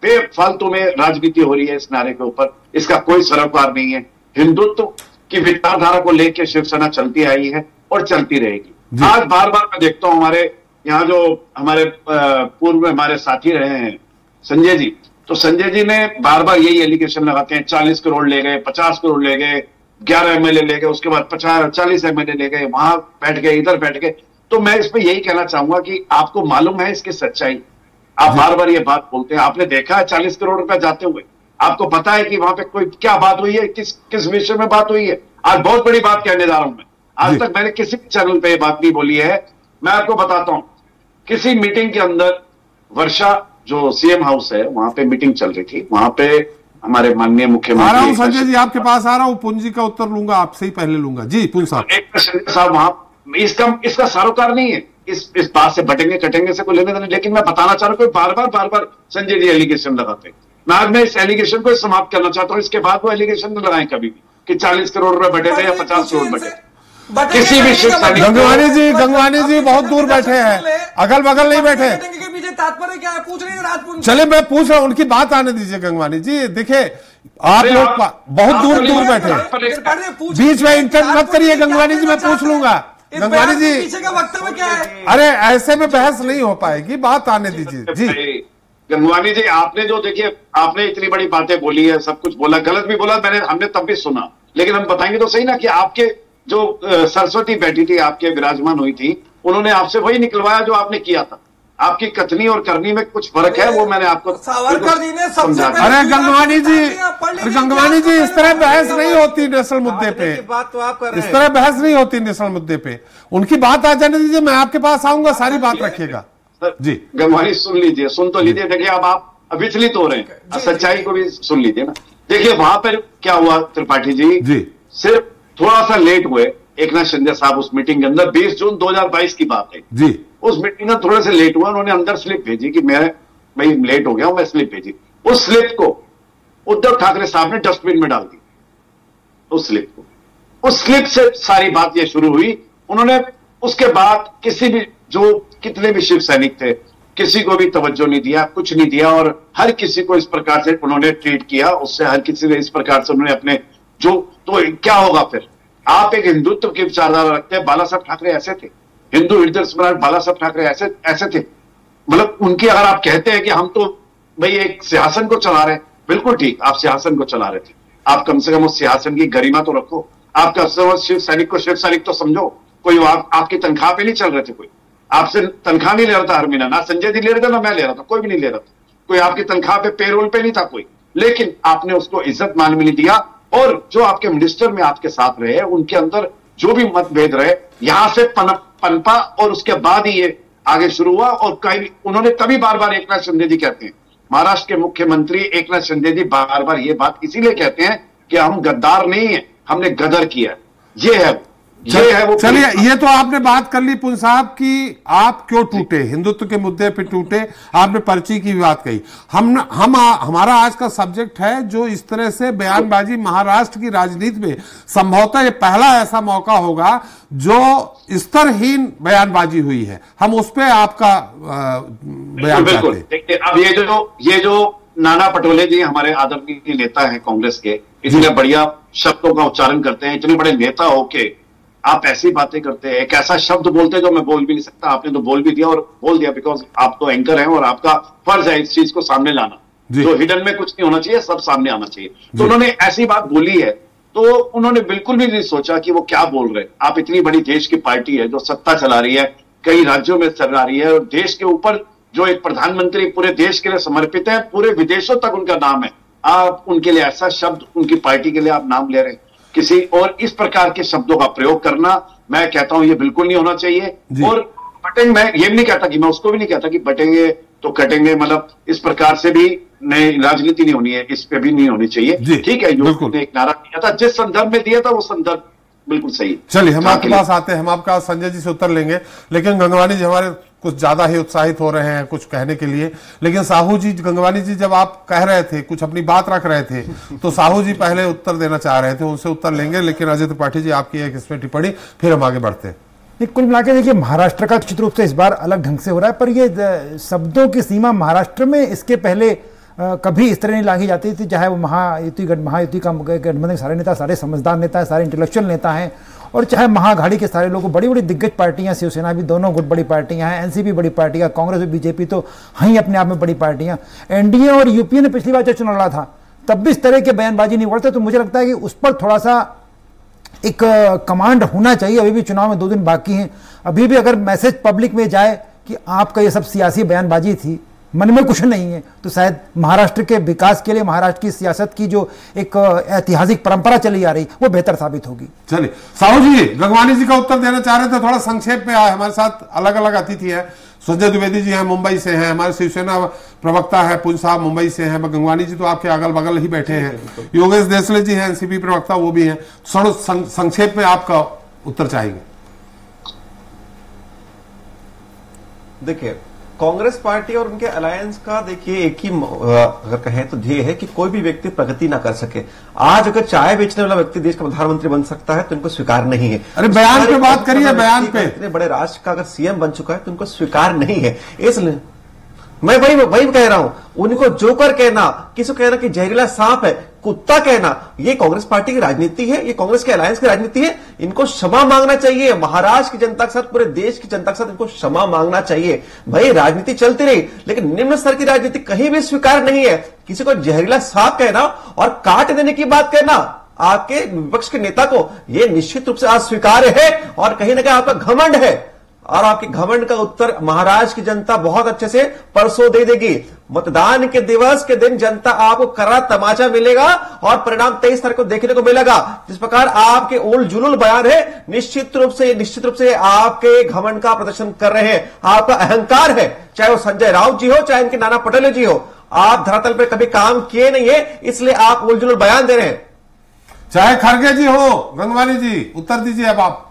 F: बेफालतू में राजनीति हो रही है इस नारे के ऊपर, इसका कोई सरोकार नहीं है। हिंदुत्व की विचारधारा को लेकर शिवसेना चलती आई है और चलती रहेगी। आज बार बार मैं देखता हूं हमारे यहाँ जो हमारे पूर्व में हमारे साथी रहे हैं संजय जी, तो संजय जी ने बार बार यही एलिगेशन लगाते हैं, 40 करोड़ ले गए, 50 करोड़ ले गए, 11 एमएलए ले गए, उसके बाद 40 एमएलए ले गए, वहां बैठ गए, इधर बैठ गए। तो मैं इस पर यही कहना चाहूंगा कि आपको मालूम है इसकी सच्चाई? आप बार बार ये बात बोलते हैं, आपने देखा है 40 करोड़ रुपए जाते हुए? आपको पता है कि वहां पे कोई क्या बात हुई है, किस विषय में बात हुई है? आज बहुत बड़ी बात कहने जा रहा हूं मैं। आज तक मैंने किसी चैनल पे ये बात नहीं बोली है। मैं आपको बताता हूं, किसी मीटिंग के अंदर वर्षा जो सीएम हाउस है वहां पे मीटिंग चल रही थी, वहां पे हमारे माननीय मुख्यमंत्री,
A: संजय जी आपके पास आ रहा हूं, पुंजी का उत्तर लूंगा, आपसे ही पहले लूंगा। जी पुंज
F: साहब, वहां इसका सरोकार नहीं है, इस बात से बटेंगे कटेंगे से कोई लेने देने। लेकिन मैं बताना चाह रहा हूं, बार बार संजय जी एलिगेशन लगाते हैं। मैं आज मैं इस एलिगेशन को समाप्त करना चाहता हूं, इसके बाद वो एलिगेशन न लगाएं कभी भी कि 40 करोड़ रुपए बटे थे या 50 करोड़ बटे। किसी भी
A: गंगवानी जी बहुत दूर बैठे हैं, अगल बगल नहीं बैठे।
D: तात्पर्य क्या है पूछ रही है राजपुंज?
A: चले मैं पूछ रहा हूं, उनकी बात आने दीजिए। गंगवानी जी देखिए, आप लोग बहुत दूर बैठे हैं, बीच में इंटरप्ट मत करिए। गंगवानी जी मैं पूछ लूंगा, गंगवानी जी
D: पीछे का वक्तव्य क्या है?
A: अरे ऐसे में बहस नहीं हो पाएगी, बात आने दीजिए जी।
F: गंगवानी जी, आपने जो देखिए, आपने इतनी बड़ी बातें बोली है, सब कुछ बोला, गलत भी बोला, हमने तब भी सुना, लेकिन हम बताएंगे तो सही ना कि आपके जो सरस्वती बैठी थी, आपके विराजमान हुई थी, उन्होंने आपसे वही निकलवाया जो आपने किया था। आपकी कथनी और करनी में कुछ फर्क है, वो मैंने आपको
D: सावरकर जी ने सबसे पहले।
A: अरे गंगवानी जी इस तरह बहस नहीं होती नेशनल मुद्दे पे,
C: बात तो आप कर रहे हैं।
A: इस तरह बहस नहीं होती नेशनल मुद्दे पे। उनकी बात आ जाने दीजिए, मैं आपके पास आऊंगा, सारी बात रखिएगा जी।
F: गंगवानी सुन लीजिए, सुन तो लीजिए। देखिए अब आप विचलित हो रहे हैं, सच्चाई को भी सुन लीजिए ना। देखिए वहां पर क्या हुआ त्रिपाठी जी, सिर्फ थोड़ा सा लेट हुए एकनाथ शिंदे साहब उस मीटिंग के अंदर। 20 जून 2022 की बात है
A: जी।
F: उस मीटिंग में थोड़े से लेट हुआ, उन्होंने अंदर स्लिप भेजी कि मैं भाई लेट हो गया हूं, मैं स्लिप भेजी। उस स्लिप को उद्धव ठाकरे साहब ने डस्टबिन में डाल दी, उस स्लिप को। उस स्लिप से सारी बात ये शुरू हुई। उन्होंने उसके बाद किसी भी, जो कितने भी शिव सैनिक थे, किसी को भी तवज्जो नहीं दिया, कुछ नहीं दिया, और हर किसी को इस प्रकार से उन्होंने ट्रीट किया। उससे हर किसी ने इस प्रकार से उन्होंने अपने जो, तो क्या होगा फिर? आप एक हिंदुत्व की विचारधारा रखते हैं, बाला साहब ठाकरे ऐसे थे, हिंदू हृदय सम्राट बाला साहब ठाकरे ऐसे थे। मतलब उनकी अगर आप कहते हैं कि हम तो भाई एक सिंहासन को चला रहे हैं, बिल्कुल ठीक, आप सिंहासन को चला रहे थे, आप कम से कम उस सिंहासन की गरिमा तो रखो। आप कम से कम शिव सैनिक को शिव सैनिक तो समझो। कोई आपकी तनख्वाह पे नहीं चल रहे थे, कोई आपसे तनख्वाह नहीं ले रहा था हर महीना, ना संजय जी ले रहे थे, ना मैं ले रहा था, कोई भी नहीं ले रहा था, कोई आपकी तनख्वाह पे पेरोल पे नहीं था कोई। लेकिन आपने उसको इज्जत मान में नहीं दिया, और जो आपके मिनिस्टर में आपके साथ रहे, उनके अंदर जो भी मतभेद रहे, यहां से पनपा, और उसके बाद ही ये आगे शुरू हुआ। और कहीं उन्होंने तभी बार बार एकनाथ शिंदे जी कहते हैं, महाराष्ट्र के मुख्यमंत्री एकनाथ शिंदे जी बार बार ये बात इसीलिए कहते हैं कि हम गद्दार नहीं है, हमने गदर किया। ये है वो।
A: चलिए, ये तो आपने बात कर ली पुन साहब की, आप क्यों टूटे, हिंदुत्व के मुद्दे पे टूटे, आपने पर्ची की बात कही। हमारा आज का सब्जेक्ट है जो इस तरह से बयानबाजी महाराष्ट्र की राजनीति में संभवतः ये पहला ऐसा मौका होगा जो स्तरहीन बयानबाजी हुई है। हम उस पर आपका बयान चाहते हैं।
F: देखिए अब ये जो नाना पटोले जी हमारे आदरणीय नेता हैं कांग्रेस के, इतने बढ़िया शब्दों का उच्चारण करते हैं, इतने बड़े नेता होके आप ऐसी बातें करते हैं, एक ऐसा शब्द बोलते हैं जो मैं बोल भी नहीं सकता। आपने तो बोल भी दिया, और बोल दिया बिकॉज आप तो एंकर हैं और आपका फर्ज है इस चीज को सामने लाना। जो हिडन में कुछ नहीं होना चाहिए, सब सामने आना चाहिए। तो उन्होंने ऐसी बात बोली है, तो उन्होंने बिल्कुल भी नहीं सोचा कि वो क्या बोल रहे हैं। आप इतनी बड़ी देश की पार्टी है जो सत्ता चला रही है, कई राज्यों में चला रही है, और देश के ऊपर जो एक प्रधानमंत्री पूरे देश के लिए समर्पित है, पूरे विदेशों तक उनका नाम है, आप उनके लिए ऐसा शब्द, उनकी पार्टी के लिए आप नाम ले रहे हैं, किसी और इस प्रकार के शब्दों का प्रयोग करना, मैं कहता हूं ये बिल्कुल नहीं होना चाहिए। और बटेंगे, मैं ये भी नहीं कहता कि, मैं उसको भी नहीं कहता कि बटेंगे तो कटेंगे, मतलब इस प्रकार से भी नहीं, राजनीति नहीं होनी है, इस पे भी नहीं होनी चाहिए। ठीक है, योगी ने एक नारा दिया था, जिस संदर्भ में दिया था वो संदर्भ बिल्कुल सही।
A: चलिए हम आपके पास आते हैं, हम आपका संजय जी से उत्तर लेंगे, लेकिन गंगवानी जी हमारे कुछ ज्यादा ही उत्साहित हो रहे हैं कुछ कहने के लिए। लेकिन साहू जी, गंगवानी जी जब आप कह रहे थे, कुछ अपनी बात रख रहे थे, तो साहू जी पहले उत्तर देना चाह रहे थे, उनसे उत्तर लेंगे। लेकिन अजय त्रिपाठी जी आपकी एक इसमें टिप्पणी, फिर हम आगे बढ़ते हैं।
G: कुल मिला के देखिए, महाराष्ट्र का निश्चित रूप से इस बार अलग ढंग से हो रहा है, पर ये शब्दों की सीमा महाराष्ट्र में इसके पहले कभी इस तरह नहीं लांघी जाती थी। चाहे वो महायुति का गठबंधन के सारे नेता, सारे समझदार नेता हैं, सारे इंटेलेक्चुअल नेता हैं, और चाहे महाअघाड़ी के सारे लोग, बड़ी बड़ी दिग्गज पार्टियां, शिवसेना भी, दोनों गुट बड़ी पार्टियां हैं, एनसीपी बड़ी पार्टियां, कांग्रेस और बीजेपी तो हैं अपने आप में बड़ी पार्टियां। एनडीए और यूपीए ने पिछली बार जब चुनाव लड़ा था तब भी इस तरह के बयानबाजी नहीं करते, तो मुझे लगता है कि उस पर थोड़ा सा एक कमांड होना चाहिए। अभी भी चुनाव में 2 दिन बाकी हैं, अभी भी अगर मैसेज पब्लिक में जाए कि आपका ये सब सियासी बयानबाजी थी, मन में कुछ नहीं है, तो शायद महाराष्ट्र के विकास के लिए, महाराष्ट्र की सियासत की जो एक ऐतिहासिक परंपरा चली आ रही, वो बेहतर साबित होगी।
A: चलिए साहू जी, गंगवानी जी का उत्तर देना चाह रहे थे, थोड़ा संक्षेप में आए। हमारे साथ अलग अलग अतिथि हैं, संजय द्विवेदी जी हैं, मुंबई से हैं, हमारे शिवसेना प्रवक्ता है पुन साहब मुंबई से हैं, गंगवानी जी तो आपके अगल बगल ही बैठे हैं, योगेश देसले जी हैं, एनसीपी प्रवक्ता, वो भी हैं। संक्षेप में आपका उत्तर चाहेंगे।
C: देखिए, कांग्रेस पार्टी और उनके अलायंस का देखिए एक ही अगर कहें तो ध्येय है कि कोई भी व्यक्ति प्रगति ना कर सके। आज अगर चाय बेचने वाला व्यक्ति देश का प्रधानमंत्री बन सकता है तो इनको स्वीकार नहीं है।
A: अरे बयान पे बात करिए, बयान पे।
C: इतने बड़े राष्ट्र का अगर सीएम बन चुका है तो उनको स्वीकार नहीं है। इसलिए मैं वही कह रहा हूं, उनको जोकर कहना, किसी को कहना कि जहरीला सांप है, कुत्ता कहना, ये कांग्रेस पार्टी की राजनीति है, ये कांग्रेस के अलायंस की राजनीति है। इनको क्षमा मांगना चाहिए, महाराष्ट्र की जनता के साथ, पूरे देश की जनता के साथ इनको क्षमा मांगना चाहिए। भाई राजनीति चलती रही, लेकिन निम्न स्तर की राजनीति कहीं भी स्वीकार नहीं है। किसी को जहरीला सांप कहना और काट देने की बात कहना आपके विपक्ष के नेता को, यह निश्चित रूप से अस्वीकार्य है और कहीं ना कहीं आपका घमंड है। और आपके घमंड का उत्तर महाराष्ट्र की जनता बहुत अच्छे से परसों दे देगी। मतदान के दिवस के दिन जनता आपको कड़ा तमाचा मिलेगा और परिणाम 23 तारीख को देखने को मिलेगा। जिस प्रकार आपके उल जुलूल बयान है, निश्चित रूप से आपके घमंड का प्रदर्शन कर रहे हैं, आपका अहंकार है। चाहे वो संजय राउत जी हो, चाहे इनके नाना पटेल जी हो, आप धरातल पर कभी काम किए नहीं है, इसलिए आप उल जुलूल बयान दे रहे हैं।
A: चाहे खड़गे जी हो, गंगवानी जी उत्तर दीजिए। अब आप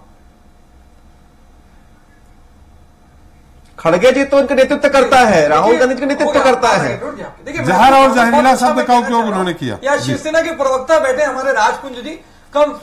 C: खड़गे जी तो उनका नेतृत्व करता है, राहुल गांधी का नेतृत्व करता है।
A: जहर और जहरीला शब्द का उपयोग उन्होंने किया।
D: या शिवसेना के प्रवक्ता बैठे हमारे राजपुंज जी, कम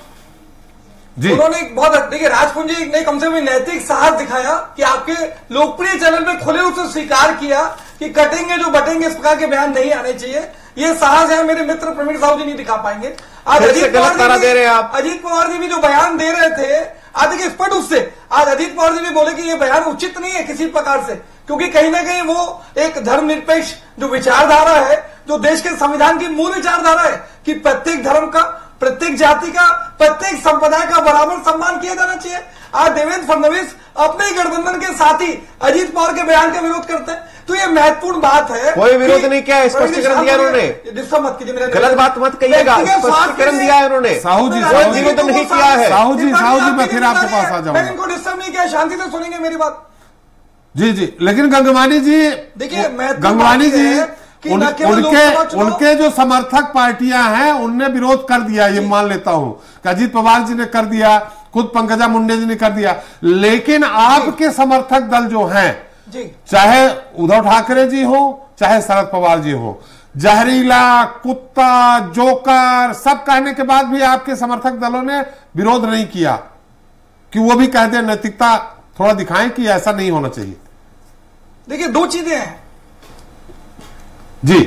A: जी
D: उन्होंने बहुत, देखिए राजपुंज जी ने कम से कम नैतिक साहस दिखाया कि आपके लोकप्रिय चैनल में खुले रूप से स्वीकार किया कि कटेंगे जो बटेंगे इस प्रकार के बयान नहीं आने चाहिए। ये साहस है मेरे मित्र प्रवीण साहू जी नहीं दिखा पाएंगे। आज अजीत पवार जी भी जो बयान दे रहे थे, आज देखिए स्पष्ट रूप से आज अजीत पवार जी भी बोले कि ये बयान उचित नहीं है किसी प्रकार से, क्योंकि कहीं ना कहीं वो एक धर्मनिरपेक्ष जो विचारधारा है, जो देश के संविधान की मूल विचारधारा है कि प्रत्येक धर्म का, प्रत्येक जाति का, प्रत्येक संप्रदाय का बराबर सम्मान किया जाना चाहिए। आज देवेंद्र फडणवीस अपने ही गठबंधन के साथी अजीत पवार के बयान का विरोध करते हैं, तो ये महत्वपूर्ण बात है।
C: कोई विरोध नहीं किया, स्पष्टीकरण दिया उन्होंने,
D: डिस्टर्ब मत कीजिए,
C: गलत बात मत कहिएगा, स्पष्टीकरण दिया है उन्होंने।
A: साहू जी
C: विरोध नहीं किया है।
A: साहू जी मैं फिर आपके पास आ जाऊंगा।
D: मैं इनको डिस्टर्ब नहीं किया, शांति से सुनेंगे मेरी बात।
A: जी लेकिन गंगवानी जी
D: देखिए,
A: गंगवानी जी उनके जो समर्थक पार्टियां हैं उनने विरोध कर दिया, ये मान लेता हूं कि अजीत पवार जी ने कर दिया, खुद पंकजा मुंडे जी ने कर दिया, लेकिन आपके समर्थक दल जो हैं, चाहे उद्धव ठाकरे जी हो, चाहे शरद पवार जी हो, जहरीला, कुत्ता, जोकर सब कहने के बाद भी आपके समर्थक दलों ने विरोध नहीं किया कि वो भी कहते हैं नैतिकता थोड़ा दिखाएं कि ऐसा नहीं होना चाहिए।
D: देखिए दो चीजें हैं
A: जी,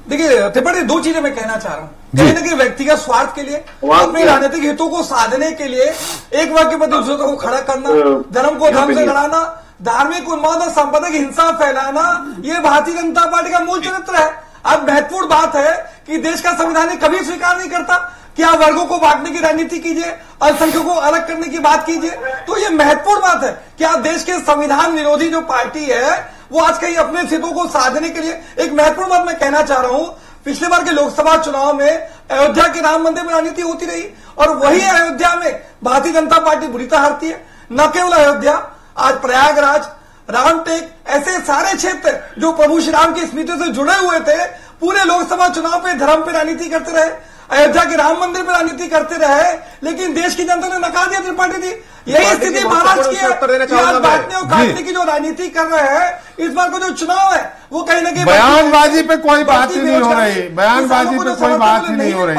D: देखिए त्रिपाठी, दो चीजें मैं कहना चाह रहा हूं। कहीं ना कहीं व्यक्तिगत स्वार्थ के लिए, अपने राजनीतिक हितों को साधने के लिए एक वर्ग के प्रति दूसरे को खड़ा करना, धर्म को धर्म से लड़ाना, धार्मिक उन्माद और सांप्रदायिक हिंसा फैलाना, ये भारतीय जनता पार्टी का मूल चरित्र है। अब महत्वपूर्ण बात है कि देश का संविधान कभी स्वीकार नहीं करता कि आप वर्गों को बांटने की राजनीति कीजिए, अल्पसंख्यकों को अलग करने की बात कीजिए। तो ये महत्वपूर्ण बात है कि आप देश के संविधान विरोधी जो पार्टी है वो आज कहीं अपने हितों को साधने के लिए, एक महत्वपूर्ण बात मैं कहना चाह रहा हूं, पिछले बार के लोकसभा चुनाव में अयोध्या के राम मंदिर में राजनीति होती रही और वही अयोध्या में भारतीय जनता पार्टी बुरी तरह हारती है। न केवल अयोध्या, आज प्रयागराज, रामटेक, ऐसे सारे क्षेत्र जो प्रभु श्री राम की स्मृति से जुड़े हुए थे, पूरे लोकसभा चुनाव पे धर्म पे राजनीति करते रहे, अयोध्या के राम मंदिर पर राजनीति करते रहे, लेकिन देश की जनता ने नकार दिया त्रिपाठी जी। यही स्थिति महाराष्ट्र की है कि आज बांटने और काटने की जो राजनीति कर रहे हैं, इस बार का जो चुनाव है वो कहीं ना कहीं
A: बयानबाजी पे कोई बात ही नहीं हो रही, बयानबाजी पे कोई बात ही नहीं हो रही,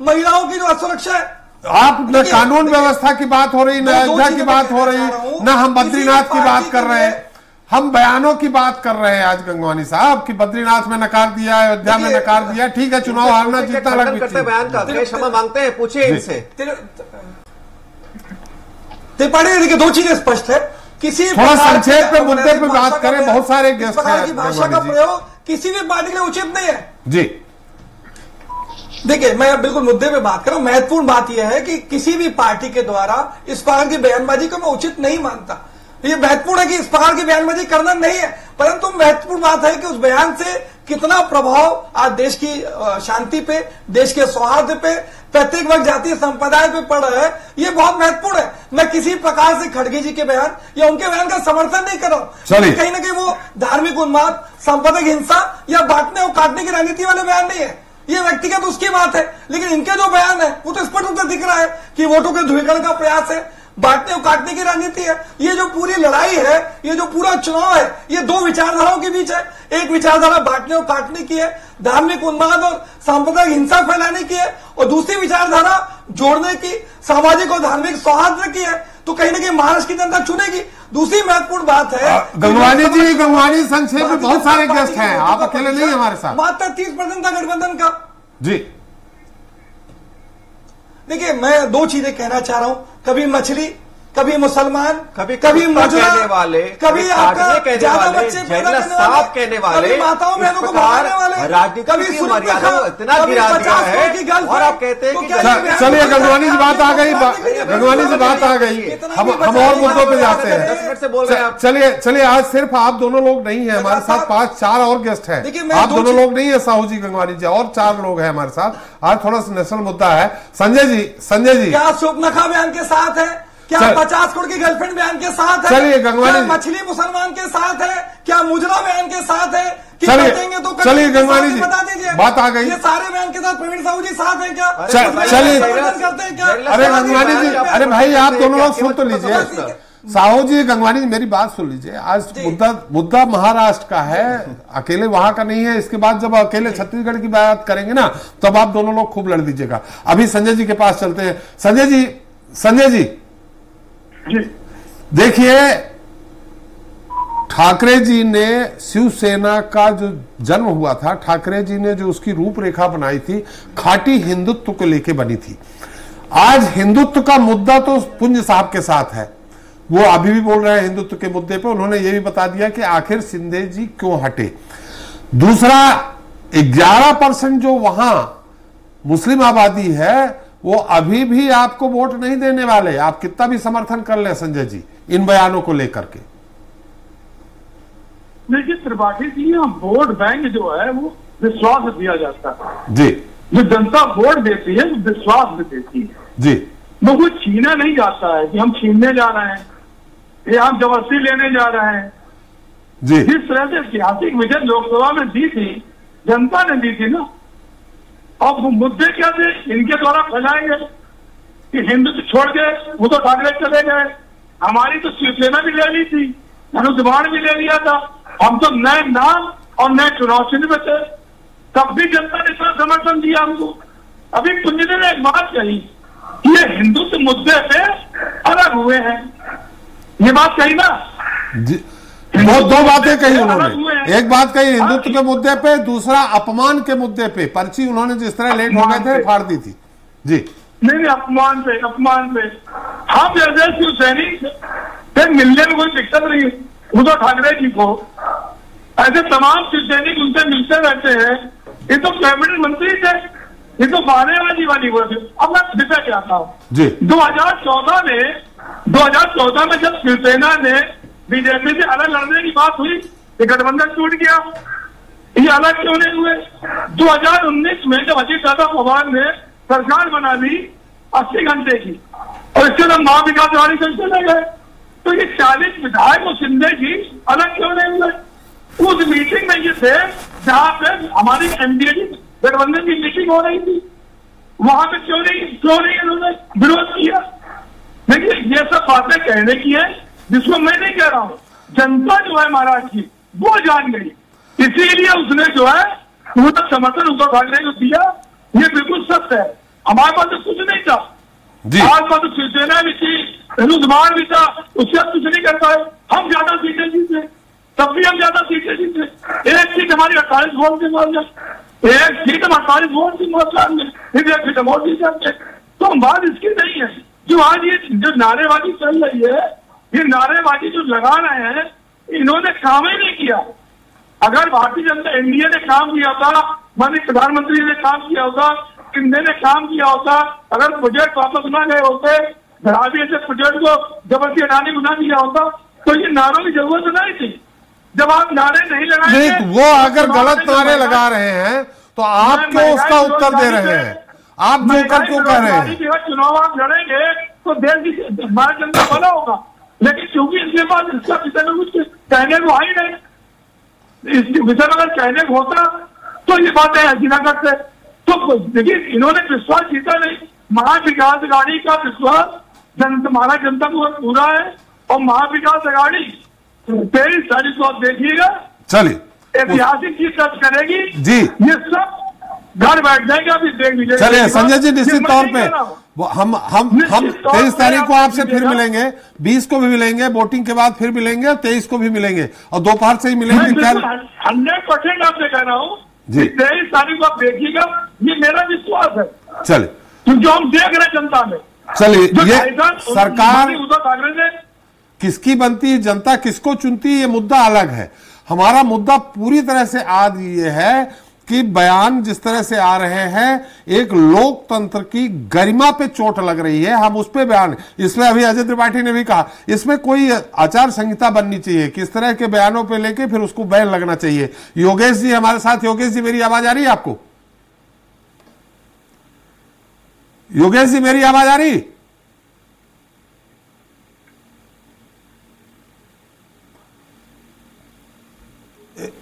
D: महिलाओं की जो असुरक्षा है,
A: आप न कानून व्यवस्था की बात हो रही, न अयोध्या की बात हो रही, न हम बद्रीनाथ की बात कर रहे हैं, हम बयानों की बात कर रहे हैं आज गंगवानी साहब कि बद्रीनाथ में नकार दिया, अयोध्या में नकार दिया। ठीक है, चुनाव हारना जीतना अलग
C: करते बयान का क्षमा मांगते हैं, पूछिए इनसे।
D: त्रिपाठी देखिए दो चीजें स्पष्ट है, किसी
A: थोड़ा संक्षेप पे मुद्दे पे बात करें, बहुत सारे गेस्ट हैं,
D: भाषा का प्रयोग किसी भी पार्टी के लिए उचित नहीं है
A: जी।
D: देखिए मैं बिल्कुल मुद्दे पे बात कर रहा हूं। महत्वपूर्ण बात यह है कि किसी भी पार्टी के द्वारा इस प्रकार की बयानबाजी को मैं उचित नहीं मानता। ये महत्वपूर्ण है कि इस प्रकार की बयानबाजी करना नहीं है, परंतु महत्वपूर्ण बात है कि उस बयान से कितना प्रभाव आज देश की शांति पे, देश के सौहार्द पे, प्रत्येक वर्ग जातीय संप्रदाय पे पड़ रहा है, ये बहुत महत्वपूर्ण है। मैं किसी प्रकार से खड़गे जी के बयान या उनके बयान का समर्थन नहीं कर रहा हूं, कहीं ना कहीं वो धार्मिक उन्माद, सांप्रदायिक हिंसा या बांटने और काटने की राजनीति वाले बयान नहीं है, ये व्यक्तिगत उसकी बात है। लेकिन इनके जो बयान है वो तो स्पष्ट रूप से दिख रहा है कि वोटों के ध्रुवीकरण का प्रयास है, बांटने और काटने की राजनीति है। ये जो पूरी लड़ाई है, ये जो पूरा चुनाव है, ये दो विचारधाराओं के बीच है। एक विचारधारा बांटने और काटने की है, धार्मिक उन्माद और सांप्रदायिक हिंसा फैलाने की है, और दूसरी विचारधारा जोड़ने की, सामाजिक और धार्मिक सौहार्द की है। तो कहीं ना कहीं महाराष्ट्र की जनता चुनेगी। दूसरी महत्वपूर्ण बात है,
A: गंगवानी जी, गंगवानी संक्षेप में बहुत सारे गेस्ट हैं, आप अकेले नहीं हमारे साथ।
D: मात्र 30% का गठबंधन का।
A: जी
D: देखिए, मैं दो चीजें कहना चाह रहा हूं, कभी मछली, कभी मुसलमान, कभी मुजरा,
C: वाले,
D: कभी आपका ज्यादा बच्चे पैदा
C: कहने वाले,
D: कभी माताओं बहनों को भगाने वाले, कभी
C: मर्यादा इतना गिरा दिया है, और आप कहते हैं कि
A: चलिए गंगवानी जी बात आ गई, गंगवानी जी बात आ गई, हम और मुद्दों पे जाते हैं। चलिए आज सिर्फ आप दोनों लोग नहीं है हमारे साथ, 5-4 और गेस्ट हैं। आप दोनों लोग नहीं है साहू जी, गंगवानी जी, और 4 लोग हैं हमारे साथ। आज थोड़ा सा नेशनल मुद्दा है। संजय जी
D: क्या सुपनखा बयान के साथ है? क्या 50 करोड़ की गर्लफ्रेंड बयान के साथ है?
A: चलिए गंगवानी,
D: मछली मुसलमान के साथ है? क्या मुजरा बयान के साथ है?
A: चलिए गंगवानी जी,
D: बता दीजिए,
A: बात आ गई।
D: ये सारे बयान के साथ प्रवीण साहू जी साथ हैं क्या?
A: चलिए
D: करते हैं क्या?
A: अरे गंगवानी जी, अरे भाई आप दोनों लोग सुन तो लीजिए। साहू जी, गंगवानी जी, मेरी बात सुन लीजिए। आज मुद्दा महाराष्ट्र का है, अकेले वहां का नहीं है। इसके बाद जब अकेले छत्तीसगढ़ की बात करेंगे ना, तब आप दोनों लोग खूब लड़ दीजिएगा। अभी संजय जी के पास चलते हैं। संजय जी देखिए, ठाकरे जी ने शिवसेना का जो जन्म हुआ था, ठाकरे जी ने जो उसकी रूपरेखा बनाई थी, खाटी हिंदुत्व को लेके बनी थी। आज हिंदुत्व का मुद्दा तो पुंज साहब के साथ है, वो अभी भी बोल रहे हैं हिंदुत्व के मुद्दे पे। उन्होंने ये भी बता दिया कि आखिर शिंदे जी क्यों हटे। दूसरा, 11% जो वहां मुस्लिम आबादी है, वो अभी भी आपको वोट नहीं देने वाले, आप कितना भी समर्थन कर ले संजय जी इन बयानों को लेकर के।
E: देखिए त्रिपाठी जी, यहाँ वोट बैंक जो है वो विश्वास दिया जाता है
A: जी।
E: जो जनता वोट देती है वो विश्वास में देती है
A: जी।
E: वो कुछ छीना नहीं जाता है कि हम छीनने जा रहे हैं या हम जबरदस्ती लेने जा रहे हैं
A: जी।
E: जिस तरह से ऐतिहासिक विजय लोकसभा में दी थी, जनता ने दी थी ना। अब वो मुद्दे क्या थे इनके द्वारा फैलाए गए कि हिंदुत्व छोड़ के वो तो ठाकरे चले गए, हमारी तो शिवसेना भी ले ली थी, धनुष्बाण भी ले लिया था, हम तो नए नाम और नए चुनाव चिन्ह में थे, तब भी जनता ने इतना समर्थन दिया हमको। अभी पुंजने ने एक बात कही, ये हिंदुत्व मुद्दे पे अलग हुए हैं, ये बात कही ना।
A: दो बातें कही उन्होंने। एक बात कही हिंदुत्व के मुद्दे पे, दूसरा अपमान के मुद्दे पे। पर्ची उन्होंने जिस तरह लेट हो गए थे फाड़ दी थी जी।
E: नहीं अपमान पे हम जैसे शिव सैनिक से मिलने में कोई दिक्कत नहीं है। उद्धव ठाकरे जी को ऐसे तमाम शिव सैनिक उनसे मिलते रहते हैं। ये तो कैबिनेट मंत्री थे, ये तो बहानेबाजी वाली वो थे। अब मैं विषय क्या था जी। 2014 में जब शिवसेना ने बीजेपी से अलग लड़ने की बात हुई, ये गठबंधन टूट गया। ये अलग क्यों नहीं हुए? 2019 में जब अजीत दादा पवार ने सरकार बना ली 80 घंटे की, और इसके बाद महाविकास अघाड़ी से चले गए, तो ये 40 विधायक और शिंदे जी अलग क्यों नहीं हुए? उस मीटिंग में ये थे जहां पे हमारी एनडीए की गठबंधन की मीटिंग हो रही थी, वहां पे क्यों नहीं इन्होंने विरोध किया? देखिए ये सब बातें कहने की है जिसको मैं नहीं कह रहा हूं, जनता जो है महाराष्ट्र की वो जान गई, इसीलिए उसने जो है पूरा समर्थन उद्धव ठाकरे को दिया। ये बिल्कुल सत्य है। हमारे पास तो कुछ नहीं था, हमारे पास तो शिवसेना भी थी, धनुष्बाण भी था, उससे आप कुछ नहीं कर पाए। हम ज्यादा सीटें जीते, तब भी हम ज्यादा सीटें जीते। एक सीट हमारी 48 वोट से मार जाए, एक सीट हम 48 वोट से मार में, फिर एक सीट हम और जीत जाते। तो बात इसकी नहीं है। जो आज ये जो नारेबाजी चल रही है, ये नारेबाजी जो लगा रहे हैं, इन्होंने काम ही नहीं किया। अगर भारतीय जनता एनडीए ने काम किया होता, माननीय प्रधानमंत्री ने काम किया होता, शिंदे ने काम किया होता, अगर प्रोजेक्ट वापस ना गए होते, धरावी से प्रोजेक्ट को जबरदस्ती हटाने को ना दिया होता, तो ये नारों की जरूरत नहीं थी। जब आप नारे नहीं लगाए,
A: वो अगर गलत नारे लगा रहे हैं तो आप क्यों उसका उत्तर दे रहे हैं? आप जोकर क्यों कह रहे हैं?
E: चुनाव आप लड़ेंगे तो देश की हमारी जनता भला होगा, लेकिन क्योंकि इनके पास इसका विषय में कुछ कहने को आई नहीं, इसके विषय में अगर कहने को होता तो ये बातें ऐसी ना करते। तो देखिए इन्होंने विश्वास जीता नहीं, महाविकास अघाड़ी का विश्वास हमारा जनता को पूरा है। और महाविकास आघाड़ी 23 तारीख को आप देखिएगा,
A: चलिए
E: ऐतिहासिक चीज दर्ज करेगी
A: जी।
E: ये सब घर बैठ जाएगा, अभी देख लीजिए।
A: चलिए संजय जी, निश्चित तौर पे हम 23 तारीख को आपसे फिर मिलेंगे, 20 को भी मिलेंगे, वोटिंग के बाद फिर मिलेंगे, 23 को भी मिलेंगे और दोपहर से ही मिलेंगे।
E: 100% आपसे कह रहा हूँ जी, 23 तारीख को आप देखिएगा, ये मेरा विश्वास है।
A: चलिए,
E: क्योंकि हम देख रहे हैं जनता में।
A: चलिए, ये सरकार
E: उद्धव ठाकरे ने
A: किसकी बनती है, जनता किसको चुनती है, ये मुद्दा अलग है। हमारा मुद्दा पूरी तरह से आज ये है कि बयान जिस तरह से आ रहे हैं, एक लोकतंत्र की गरिमा पे चोट लग रही है, हम उस पे बयान, इसमें अभी अजय त्रिपाठी ने भी कहा, इसमें कोई आचार संहिता बननी चाहिए, किस तरह के बयानों पे लेके फिर उसको बैन लगना चाहिए। योगेश जी हमारे साथ। योगेश जी, मेरी आवाज आ रही है आपको? योगेश जी, मेरी आवाज आ रही?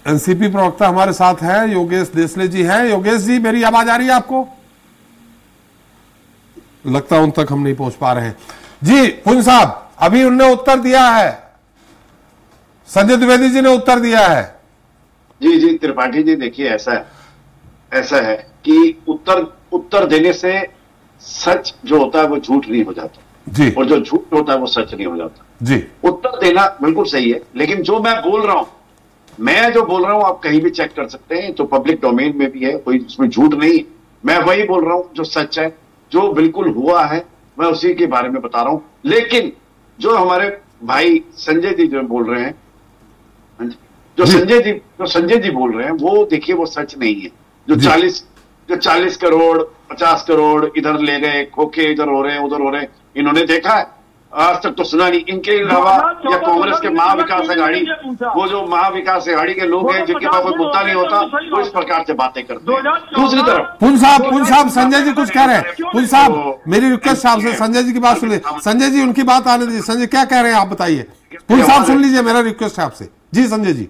A: एनसीपी प्रवक्ता हमारे साथ हैं, योगेश देसले जी हैं। योगेश जी, मेरी आवाज आ रही है आपको? लगता है उन तक हम नहीं पहुंच पा रहे हैं। जी पुंज साहब, अभी उनने उत्तर दिया है, संजय द्विवेदी जी ने उत्तर दिया है।
F: जी जी त्रिपाठी जी, देखिए ऐसा है कि उत्तर देने से सच जो होता है वो झूठ नहीं हो जाता
A: जी,
F: और जो झूठ होता है वो सच नहीं हो जाता
A: जी।
F: उत्तर देना बिल्कुल सही है, लेकिन जो मैं बोल रहा हूं, मैं जो बोल रहा हूं आप कहीं भी चेक कर सकते हैं, तो पब्लिक डोमेन में भी है, कोई उसमें झूठ नहीं है। मैं वही बोल रहा हूं जो सच है, जो बिल्कुल हुआ है, मैं उसी के बारे में बता रहा हूं। लेकिन जो हमारे भाई संजय जी जो बोल रहे हैं, जो संजय जी बोल रहे हैं, वो देखिए वो सच नहीं है। जो 40 करोड़ 50 करोड़ इधर ले गए, खोखे इधर हो रहे हैं उधर हो रहे हैं, इन्होंने देखा है? आज तक तो सुना नहीं। इनके अलावा या कांग्रेस के महाविकास आघाड़ी, वो जो महाविकास आघाड़ी के लोग हैं जिनके पास कोई मुद्दा नहीं होता, वो इस प्रकार से बातें करते हैं। दूसरी तरफ
A: पुंज साहब, संजय जी कुछ कह रहे हैं। पुंज साहब, मेरी रिक्वेस्ट आपसे, संजय जी की बात सुन लीजिए। संजय जी, उनकी बात आने दीजिए। संजय क्या कह रहे हैं आप बताइए। पुंज साहब सुन लीजिए, मेरा रिक्वेस्ट है आपसे। जी संजय जी।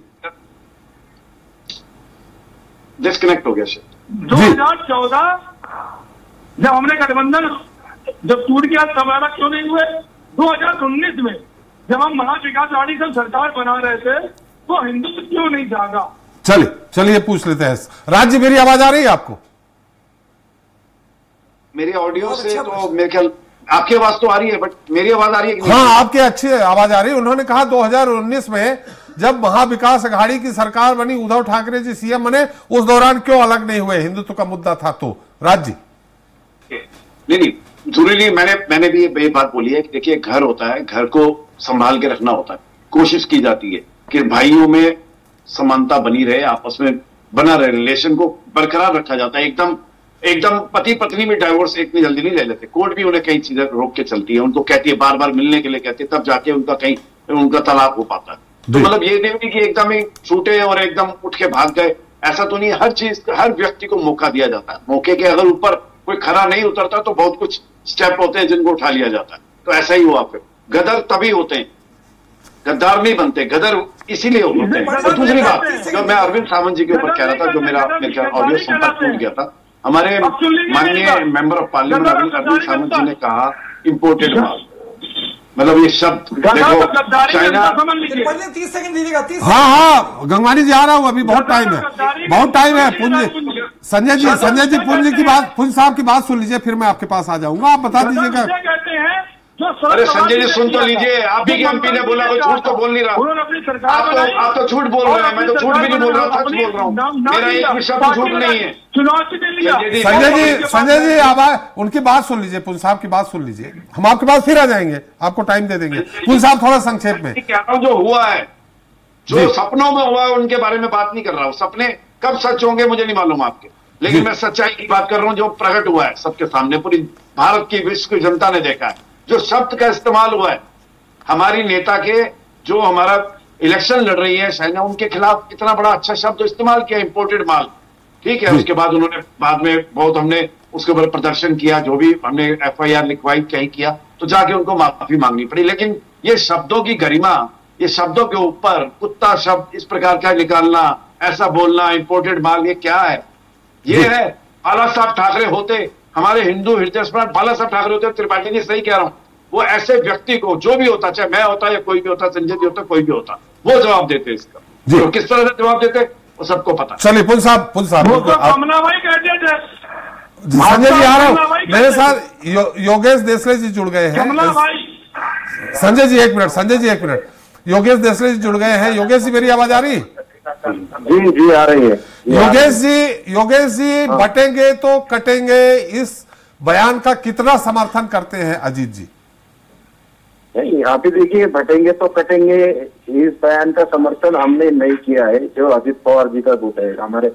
F: डिस्कनेक्ट हो गया शायद।
E: 2014 जब हमने गठबंधन जब टूट गया तब ऐसा क्यों नहीं हुए? 2019 में जब हम महाविकास आघाड़ी से सरकार बना रहे थे तो हिंदुत्व क्यों नहीं जागा?
A: चलिए पूछ लेते हैं। राज्य, मेरी आवाज आ रही है आपको?
F: मेरी ऑडियो से तो मेरे ख्याल आपकी आवाज तो आ रही है, बट मेरी आवाज आ रही है?
A: हाँ, आपकी अच्छी आवाज आ रही है। उन्होंने कहा 2019 में जब महाविकास आघाड़ी की सरकार बनी, उद्धव ठाकरे जी सीएम बने, उस दौरान क्यों अलग नहीं हुए? हिंदुत्व का मुद्दा था तो। राज्य
F: नहीं, जरूरी नहीं। मैंने भी ये बात बोली है कि देखिए, घर होता है, घर को संभाल के रखना होता है। कोशिश की जाती है कि भाइयों में समानता बनी रहे, आपस में बना रहे, रिलेशन को बरकरार रखा जाता है। एकदम पति पत्नी में डाइवोर्स इतनी जल्दी नहीं ले लेते। कोर्ट भी उन्हें कई चीजें रोक के चलती है, उनको कहती है, बार बार मिलने के लिए कहती है, तब जाके उनका तलाक हो पाता है। तो मतलब ये नहीं कि एकदम ही छूटे और एकदम उठ के भाग गए, ऐसा तो नहीं। हर व्यक्ति को मौका दिया जाता है। मौके के अगर ऊपर कोई खरा नहीं उतरता तो बहुत कुछ स्टेप होते हैं जिनको उठा लिया जाता है। तो ऐसा ही हुआ फिर। गदर तभी होते हैं, गद्दार नहीं बनते। गदर इसीलिए होते हैं। और दूसरी बात, जो मैं अरविंद सावंत जी के ऊपर कह रहा था, जो मेरा ऑडियो संपर्क टूट गया था, हमारे माननीय member of parliament Arvind Sawant ji ने कहा इम्पोर्टेड माल, मतलब ये शब्द देखो, चाइना।
D: 30 सेकंड दीजिएगा।
A: हाँ, गंगवानी जी आ रहा हूँ, अभी बहुत टाइम है। संजय जी पुंज साहब की बात सुन लीजिए, फिर मैं आपके पास आ जाऊंगा। आप बता दीजिएगा।
F: अरे संजय जी सुन तो लीजिए, आप ही के एमपी ने बोला, कोई झूठ तो बोल नहीं रहा। आप तो झूठ बोल रहे हैं, मैं तो झूठ भी नहीं बोल रहा, सच बोल रहा हूँ। मेरा एक भी शब्द झूठ नहीं है।
A: संजय जी आवाज, उनकी बात सुन लीजिए, पुंज साहब की बात सुन लीजिए। हम आपके पास फिर आ जाएंगे, आपको टाइम दे देंगे। पुंज साहब थोड़ा संक्षेप में।
F: कह रहा हूँ जो हुआ है, जो सपनों में हुआ है, उनके बारे में बात नहीं कर रहा हूँ। सपने कब सच होंगे मुझे नहीं मालूम आपके, लेकिन मैं सच्चाई की बात कर रहा हूँ जो प्रकट हुआ है सबके सामने, पूरी भारत की, विश्व की जनता ने देखा है। जो शब्द का इस्तेमाल हुआ है हमारी नेता के, जो हमारा इलेक्शन लड़ रही है चाइना, उनके खिलाफ इतना बड़ा अच्छा शब्द इस्तेमाल किया, इंपोर्टेड माल। ठीक है, उसके बाद उन्होंने बाद में बहुत हमने उसके ऊपर प्रदर्शन किया, जो भी हमने FIR लिखवाई, कहीं किया, तो जाके उनको माफी मांगनी पड़ी। लेकिन ये शब्दों की गरिमा, ये शब्दों के ऊपर कुत्ता शब्द इस प्रकार का निकालना, ऐसा बोलना, इंपोर्टेड माल, ये क्या है? ये है बाला साहब ठाकरे होते, हमारे हिंदू हृदय सम्राट बाला साहब ठाकरे होते। त्रिपाठी जी सही कह रहा हूं, वो ऐसे व्यक्ति को, जो भी होता, चाहे मैं होता या कोई भी होता, संजय जी होता, कोई भी होता, वो जवाब देते इसका। तो किस तरह से जवाब देते वो सबको पता।
A: चलिए पुल साहब
E: कमला भाई कहते थे,
A: संजय जी आ रहा हूं, मेरे साथ योगेश देसले जी जुड़ गए हैं। संजय जी एक मिनट, योगेश देसले जी जुड़ गए हैं। योगेश जी मेरी आवाज आ रही?
H: जी आ रही है।
A: योगेश जी बटेंगे तो कटेंगे, इस बयान का कितना समर्थन करते हैं अजीत जी?
H: नहीं, यहाँ पे देखिए, बटेंगे तो कटेंगे, इस बयान का समर्थन हमने नहीं किया है। जो अजित पवार जी का गुट है, हमारे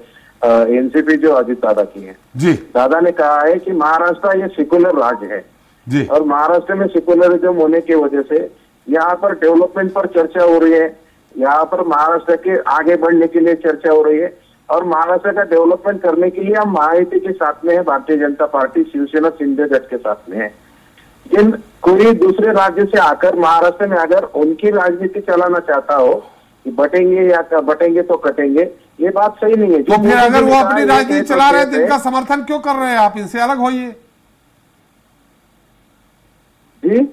H: एनसीपी जो अजित दादा की है
A: जी,
H: दादा ने कहा है कि महाराष्ट्र ये सेकुलर राज्य है
A: जी,
H: और महाराष्ट्र में सेकुलरिज्म होने की वजह से यहाँ पर डेवलपमेंट पर चर्चा हो रही है, यहाँ पर महाराष्ट्र के आगे बढ़ने के लिए चर्चा हो रही है, और महाराष्ट्र का डेवलपमेंट करने के लिए हम महायुति के साथ में है, भारतीय जनता पार्टी, शिवसेना, शिंदे गठ के साथ में है। जिन कोई दूसरे राज्य से आकर महाराष्ट्र में अगर उनकी राजनीति चलाना चाहता हो कि बटेंगे तो कटेंगे, ये बात सही नहीं है।
A: तो फिर अगर वो अपनी राजनीति चला रहे हैं तो इनका समर्थन क्यों कर रहे हैं आप? इनसे अलग होइए
H: जी।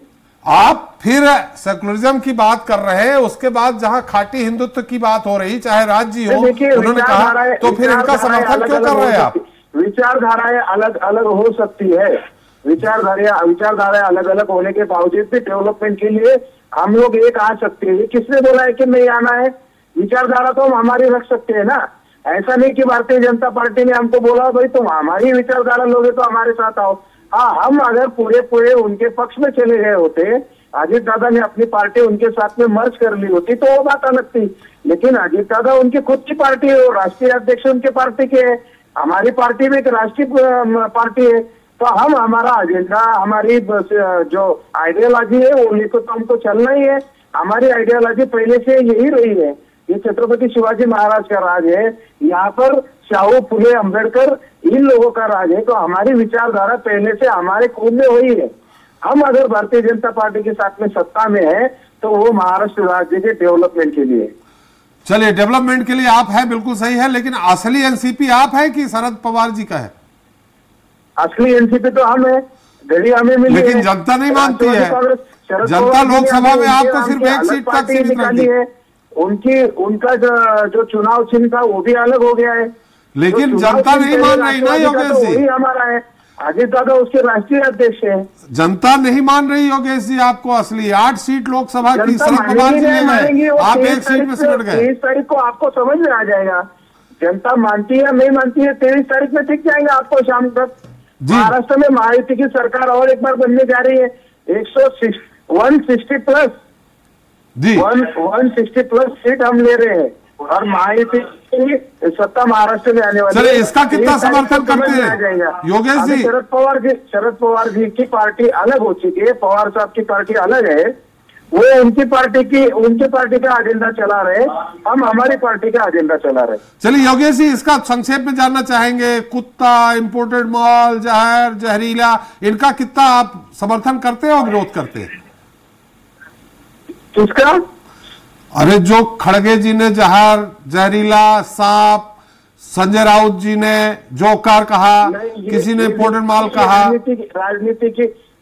A: आप फिर सेकुलरिज्म की बात कर रहे हैं, उसके बाद जहां खाटी हिंदुत्व की बात हो रही, चाहे राज्य हो, उन्होंने कहा, तो फिर इनका समर्थन क्यों कर रहे हैं आप?
H: विचारधाराएं अलग अलग हो सकती है, विचारधाराएं अलग अलग होने के बावजूद भी डेवलपमेंट के लिए हम लोग एक आ सकते हैं। किसने बोला है कि नहीं आना है? विचारधारा तो हम हमारी रख सकते हैं ना। ऐसा नहीं कि भारतीय जनता पार्टी ने हमको बोला भाई तुम हमारी विचारधारा लोगे तो हमारे साथ आओ। हाँ, हम अगर पूरे उनके पक्ष में चले गए होते, अजित दादा ने अपनी पार्टी उनके साथ में मर्ज कर ली होती, तो वो बात अलग थी। लेकिन अजित दादा उनकी खुद की पार्टी है, राष्ट्रीय अध्यक्ष उनके पार्टी के है, हमारी पार्टी में एक राष्ट्रीय पार्टी है, तो हम हमारा एजेंडा, हमारी जो आइडियोलॉजी है वो लेकर तो हमको चलना ही है। हमारी आइडियोलॉजी पहले से यही रही है, ये छत्रपति शिवाजी महाराज का राज है, यहाँ पर शाहू, फुले, अंबेडकर, इन लोगों का राज है। तो हमारी विचारधारा पहले से हमारे खून में वही है। हम अगर भारतीय जनता पार्टी के साथ में सत्ता में है तो वो महाराष्ट्र राज्य के डेवलपमेंट के लिए।
A: चलिए, डेवलपमेंट के लिए आप है, बिल्कुल सही है, लेकिन असली एनसीपी आप है कि शरद पवार जी का है?
H: असली एनसीपी तो हम है, घड़ी हमें मिली,
A: लेकिन जनता नहीं मानती है। जनता लोकसभा में आपको सिर्फ एक सीट तक सीमित रखी है।
H: उनका जो चुनाव चिन्ह था वो भी अलग हो गया है,
A: लेकिन जनता नहीं मान रही ना योगेश जी।
H: वही हमारा है, अजित दादा उसके राष्ट्रीय अध्यक्ष है।
A: जनता नहीं मान रही योगेश जी आपको असली 8 सीट लोकसभा की शरद पवार जी ले गए, आप एक सीट में सिमट गए।
H: 23 तारीख को आपको समझ में आ जाएगा, जनता मानती है नहीं मानती है। 23 तारीख में दिख जाएंगे आपको शाम तक। महाराष्ट्र में महायुति की सरकार और एक बार बनने जा रही है, 160 प्लस जी, 160 प्लस सीट हम ले रहे हैं, और महायुति की सत्ता महाराष्ट्र में आने वाली है।
A: इसका कितना समर्थन करते हैं योगेश जी?
H: शरद पवार जी की पार्टी अलग हो चुकी है, पवार साहब की पार्टी अलग है, वो उनकी पार्टी का एजेंडा चला रहे, हम हमारी पार्टी का एजेंडा चला रहे।
A: चलिए योगेश जी, इसका संक्षेप में जानना चाहेंगे, कुत्ता, इंपोर्टेड माल, जहर, जहरीला, इनका कितना आप समर्थन करते हैं और विरोध करते हैं?
H: किसका?
A: अरे जो खड़गे जी ने जहर, जहरीला, सांप, संजय राउत जी ने जोकर कहा, किसी ने इंपोर्टेड माल कहा।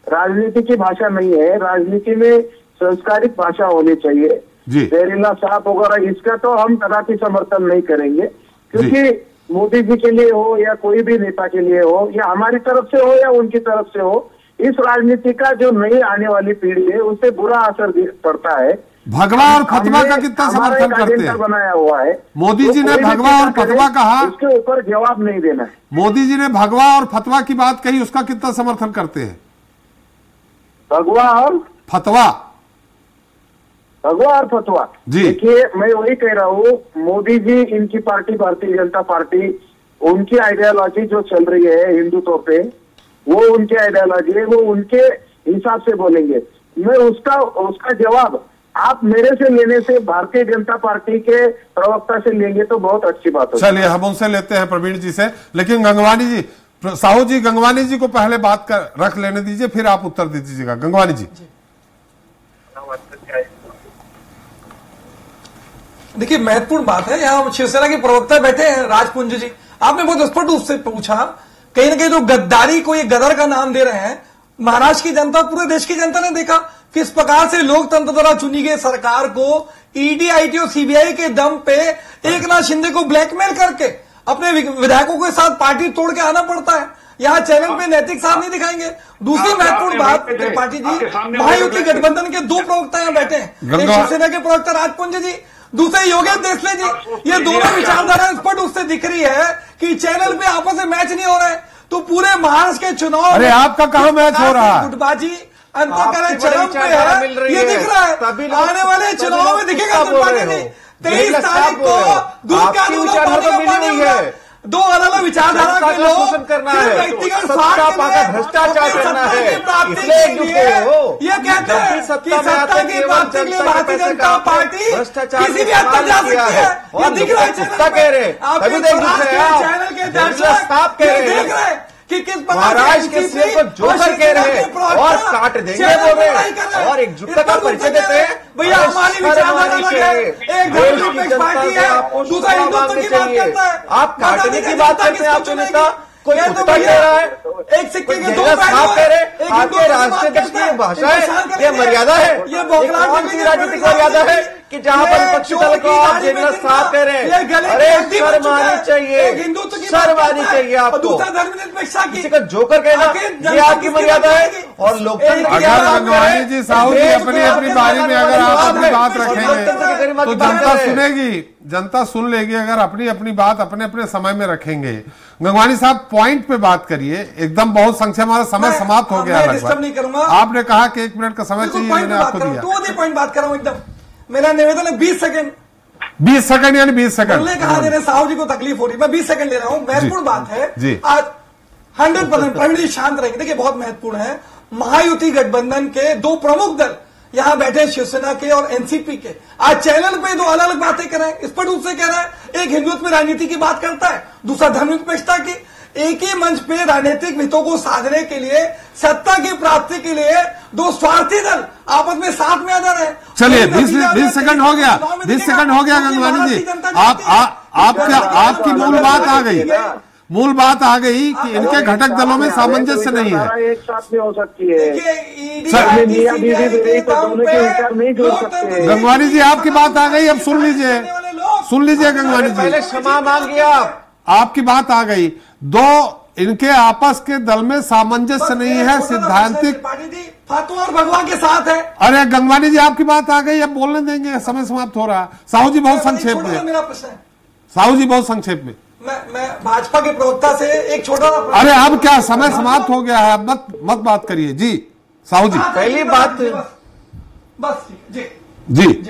H: राजनीति की भाषा नहीं है, राजनीति में संस्कारित भाषा होनी चाहिए। जहरीला सांप वगैरह इसका तो हम कदापि समर्थन नहीं करेंगे, क्योंकि मोदी जी के लिए हो या कोई भी नेता के लिए हो, या हमारी तरफ से हो या उनकी तरफ से हो, इस राजनीति का जो नई आने वाली पीढ़ी है उससे बुरा असर पड़ता है।
A: भगवा और फतवा का कितना समर्थन करते हैं?
H: बनाया हुआ है
A: मोदी जी ने, भगवा और फतवा कहा,
H: उसके ऊपर जवाब नहीं देना है।
A: मोदी जी ने भगवा और फतवा की बात कही, उसका कितना समर्थन करते हैं?
H: भगवा और
A: फतवा जी,
H: देखिए मैं वही कह रहा हूँ, मोदी जी, इनकी पार्टी भारतीय जनता पार्टी, उनकी आइडियोलॉजी जो चल रही है हिंदुत्व पे, वो उनकी आइडियोलॉजी है, वो उनके हिसाब से बोलेंगे। मैं उसका जवाब आप मेरे से लेने से, भारतीय जनता पार्टी के प्रवक्ता से लेंगे तो बहुत अच्छी बात होगी।
A: चलिए हम उनसे लेते हैं, प्रवीण जी से। लेकिन गंगवानी जी, साहू जी, गंगवानी जी को पहले बात रख लेने दीजिए, फिर आप उत्तर दे दीजिएगा। गंगवानी जी।
D: देखिए, महत्वपूर्ण बात है, यहाँ शिवसेना के प्रवक्ता बैठे हैं राजपुंज जी, आपने बहुत स्पष्ट रूप से पूछा, कहीं ना कहीं जो गद्दारी को ये गदर का नाम दे रहे हैं, महाराष्ट्र की जनता, पूरे देश की जनता ने देखा किस प्रकार से लोकतंत्र द्वारा चुनी गई सरकार को ईडी, आईटी और सीबीआई के दम पे एकनाथ शिंदे को ब्लैकमेल करके अपने विधायकों के साथ पार्टी तोड़ के आना पड़ता है। यहाँ चैनल पे नैतिक साथ नहीं दिखाएंगे। दूसरी महत्वपूर्ण बात त्रिपाठी जी, महायुति गठबंधन के दो प्रवक्ता यहाँ बैठे हैं, एक शिवसेना के प्रवक्ता राजपुंज जी, दूसरे योगेश देसले जी। ये दोनों विचारधारा स्पष्ट उससे दिख रही है कि चैनल पे आपस में मैच नहीं हो रहा है। तो पूरे महाराष्ट्र के चुनाव,
A: अरे आपका कहाँ मैच हो रहा है?
D: गुटबाजी अंतकरण चरम पे है, ये दिख रहा है। आने वाले चुनाव में दिखेगा त्रिपाठी जी। 23 तारीख को दूध का पानी है, दो अलग अलग विचारधारा के लोग व्यक्तिगत
C: भ्रष्टाचार करना है,
D: ये कहते हैं कि सत्ता की प्राप्ति के लिए भारतीय जनता पार्टी किसी भी हद तक जा सकती है। ये दिख रहा है चैनल के दर्शक देख रहे हैं कि किस
C: महाराष्ट्र के सीएम को जोकर कह रहे हैं और काट देंगे बोल रहे और एकजुटता का परिचय देते हैं।
D: भैया हमारी विचारधारा है, एक धर्मनिरपेक्ष पार्टी है, दूसरा हिंदुत्व की बात करता है।
C: आप काटने की बात करते हैं, आपको नेता कोई उत्तर दे रहा है,
D: एक सिक्के के दो पहलू
C: कह रहे आपके राष्ट्राध्यक्ष की भाषा है, ये मर्यादा है, ये कौन सी राजनीतिक मर्यादा है कि जहां पर विपक्षी दल को आप जेनरल साहब कह रहे हैं? अरे शर्म आनी चाहिए, शर्म आनी चाहिए आपको।
D: दूसरा धर्मनिरपेक्षता की
C: किसी का जोकर कहना ये आपकी मर्यादा है और लोकतंत्र
A: गंगवानी जी, साहू जी अपनी अपनी बारी में अगर आप अपनी बात रखेंगे तो जनता सुनेगी, जनता सुन लेगी। अगर अपनी अपनी बात अपने अपने समय में रखेंगे। गंगवानी साहब पॉइंट पे बात करिए, एकदम बहुत संक्षेप, हमारा समय समाप्त हो गया लगभग। आपने कहा कि 1 मिनट का समय चाहिए, मैंने आपको दिया।
D: 2 पॉइंट बात कर रहा हूं एकदम। मेरा निवेदन है 20 सेकंड।
A: 20 सेकंड यानी 20 सेकंड
D: बोलने कहा देने साहू जी को तकलीफ हो रही, मैं 20 सेकंड ले रहा हूं। महत्वपूर्ण बात है
A: जी।
D: आज 100% प्रवीण जी शांत रहेंगे। देखिए बहुत महत्वपूर्ण है, महायुति गठबंधन के दो प्रमुख दल यहां बैठे, शिवसेना के और एनसीपी के, आज चैनल पे दो अलग अलग बातें कर रहे हैं। स्पष्ट रूप से कह रहा है, एक हिंदुत्व में राजनीति की बात करता है, दूसरा धर्मनिरपेक्षता की। एक ही मंच पे राजनीतिक हितों को साधने के लिए, सत्ता की प्राप्ति के लिए दो स्वार्थी दल आपस में साथ में आ रहे हैं।
A: चलिए 20 सेकंड हो गया, 20 सेकंड हो गया गंगवानी जी। आपकी मूल बात आ गई, मूल बात आ गई कि इनके घटक दलों में सामंजस्य नहीं है,
H: एक साथ में हो सकती है।
A: गंगवानी जी आपकी बात आ गई, अब सुन लीजिए, सुन लीजिए गंगवानी जी,
C: पहले क्षमा मांगिए
A: आपकी बात आ गई। दो इनके आपस के दल में सामंजस्य नहीं है, सिद्धांतिक
D: फतवा और भगवा के साथ है।
A: अरे गंगवानी जी आपकी बात आ गई, अब बोलने देंगे, समय समाप्त हो रहा है। साहू जी बहुत संक्षेप में,
D: मेरा प्रश्न है
A: साहू जी बहुत संक्षेप में।
D: मैं भाजपा के प्रवक्ता से एक छोटा सा,
A: अरे अब क्या समय समाप्त हो गया है, अब मत बात करिए जी। साहू जी
C: पहली बात
D: बस
A: जी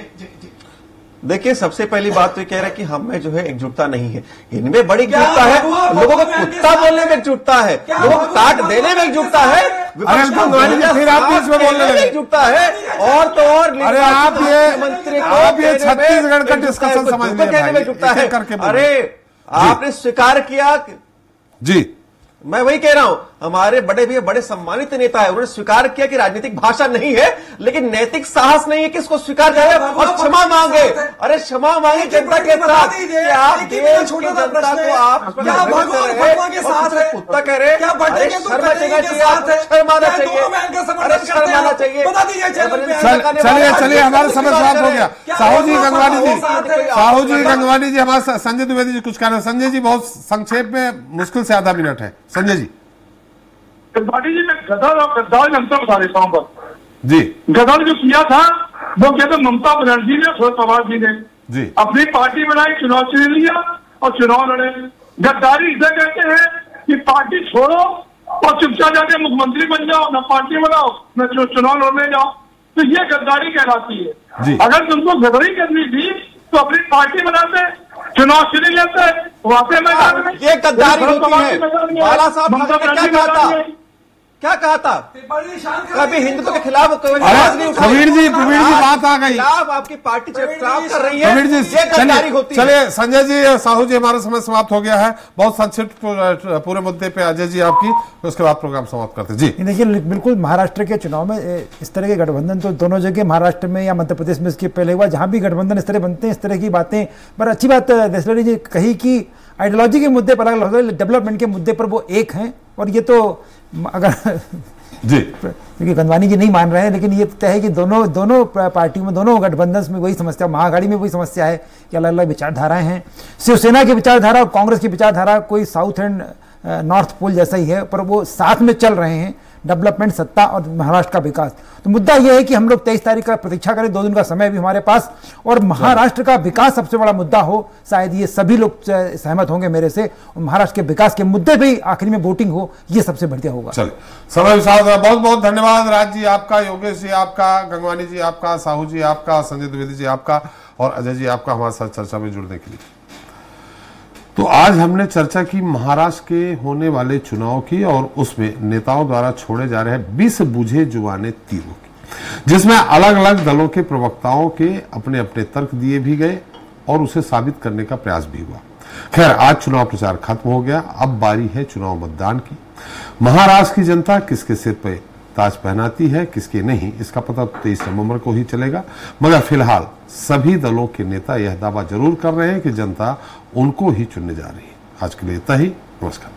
C: देखिए, सबसे पहली बात तो ये कह रहे हैं कि हम में जो है एकजुटता नहीं है। इनमें बड़ी एकजुटता है, लोगों को कुत्ता बोलने में एकजुटता है, लोगों को काट देने में एकजुटता है,
A: फिर आप बीच में बोलने में
C: एकजुटता है। और तो और
A: अरे आप ये छत्तीसगढ़ का डिस्कशन समझ लीजिए करके।
C: अरे आपने स्वीकार किया
A: जी,
C: मैं वही कह रहा हूं, हमारे बड़े भैया बड़े सम्मानित नेता है, उन्होंने स्वीकार किया कि राजनीतिक भाषा नहीं है, लेकिन नैतिक साहस नहीं है कि इसको स्वीकार करें और क्षमा मांगे। अरे क्षमा मांगे जनता के साथ कि आप देश की जनता को आप कुत्ता कह रहे हैं, शर्मा शर्माना चाहिए, अरे शर्माना चाहिए।
A: चलिए हमारा समय समाप्त हो गया। साहू जी गंगवानी जी हमारे संजय द्विवेदी जी कुछ कहना। संजय जी बहुत संक्षेप में, मुश्किल से आधा मिनट है। संजय जी।
E: त्रिपाठी जी, मैं गदर और गद्दार जनता बता देता हूँ पर
A: जी।
E: गदर जो किया था वो क्या था, ममता बनर्जी ने, शरद पवार जी ने
A: जी
E: अपनी पार्टी बनाई, चुनाव चिन्ह लिया और चुनाव लड़े। गद्दारी इसे कहते हैं कि पार्टी छोड़ो और चुपचाप जाके मुख्यमंत्री बन जाओ, न पार्टी बनाओ न चुनाव लड़ने जाओ, तो ये गद्दारी कहलाती है। अगर तुमको गद्दारी करनी थी तो अपनी पार्टी बनाते, चुनाव चिन्ह लेते, वापस मैदान में।
C: ये गद्दारी होती है। बाला साहब क्या कहा था? कभी हिंदुत्व के खिलाफ
A: प्रवीण जी बात आ गई,
C: आपकी पार्टी चुनाव कर रही है,
A: प्रवीण जी
C: ये गद्दारी होती है।
A: चलिए संजय जी और साहू जी, हमारा समय समाप्त हो गया है। बहुत संक्षिप्त पूरे मुद्दे पे अजय जी आपकी, उसके बाद प्रोग्राम समाप्त करते जी।
G: देखिए बिल्कुल महाराष्ट्र के चुनाव में इस तरह के गठबंधन तो दोनों जगह, महाराष्ट्र में या मध्य प्रदेश में इसके पहले हुआ, जहां भी गठबंधन इस तरह बनते हैं, इस तरह की बातें। पर अच्छी बात देसले जी कही कि आइडियोलॉजी के मुद्दे पर अलग, डेवलपमेंट के मुद्दे पर वो एक हैं और ये तो अगर
A: जी,
G: क्योंकि गंधवानी जी नहीं मान रहे हैं, लेकिन ये तय है कि दोनों पार्टियों में, दोनों गठबंधन में वही समस्या, महाअघाड़ी में वही समस्या है कि अलग अलग विचारधाराएं हैं। शिवसेना की विचारधारा और कांग्रेस की विचारधारा कोई साउथ एंड नॉर्थ पोल जैसा ही है, पर वो साथ में चल रहे हैं, डेवलपमेंट, सत्ता और महाराष्ट्र का विकास। तो मुद्दा यह है कि हम लोग 23 तारीख का प्रतीक्षा करें, 2 दिन का समय भी हमारे पास, और महाराष्ट्र का विकास सबसे बड़ा मुद्दा हो। शायद ये सभी लोग सहमत होंगे मेरे से, और महाराष्ट्र के विकास के मुद्दे पे आखिरी में वोटिंग हो, ये सबसे बढ़िया होगा।
A: चलिए, समय विशाल, बहुत बहुत धन्यवाद। राज जी आपका, योगेश जी आपका, गंगवानी जी आपका, साहू जी आपका, संजय द्विवेदी जी आपका और अजय जी आपका हमारे साथ चर्चा में जुड़ने के लिए। तो आज हमने चर्चा की महाराष्ट्र के होने वाले चुनाव की, और उसमें नेताओं द्वारा छोड़े जा रहे 20 बुझे जुबाने तीरों की, जिसमें अलग अलग दलों के प्रवक्ताओं के अपने अपने तर्क दिए भी गए और उसे साबित करने का प्रयास भी हुआ। खैर, आज चुनाव प्रचार खत्म हो गया, अब बारी है चुनाव मतदान की। महाराष्ट्र की जनता किसके सिर पर ताज पहनाती है, किसके नहीं, इसका पता 23 नवंबर को ही चलेगा। मगर फिलहाल सभी दलों के नेता यह दावा जरूर कर रहे हैं कि जनता उनको ही चुनने जा रही है। आज के लिए इतना ही, नमस्कार।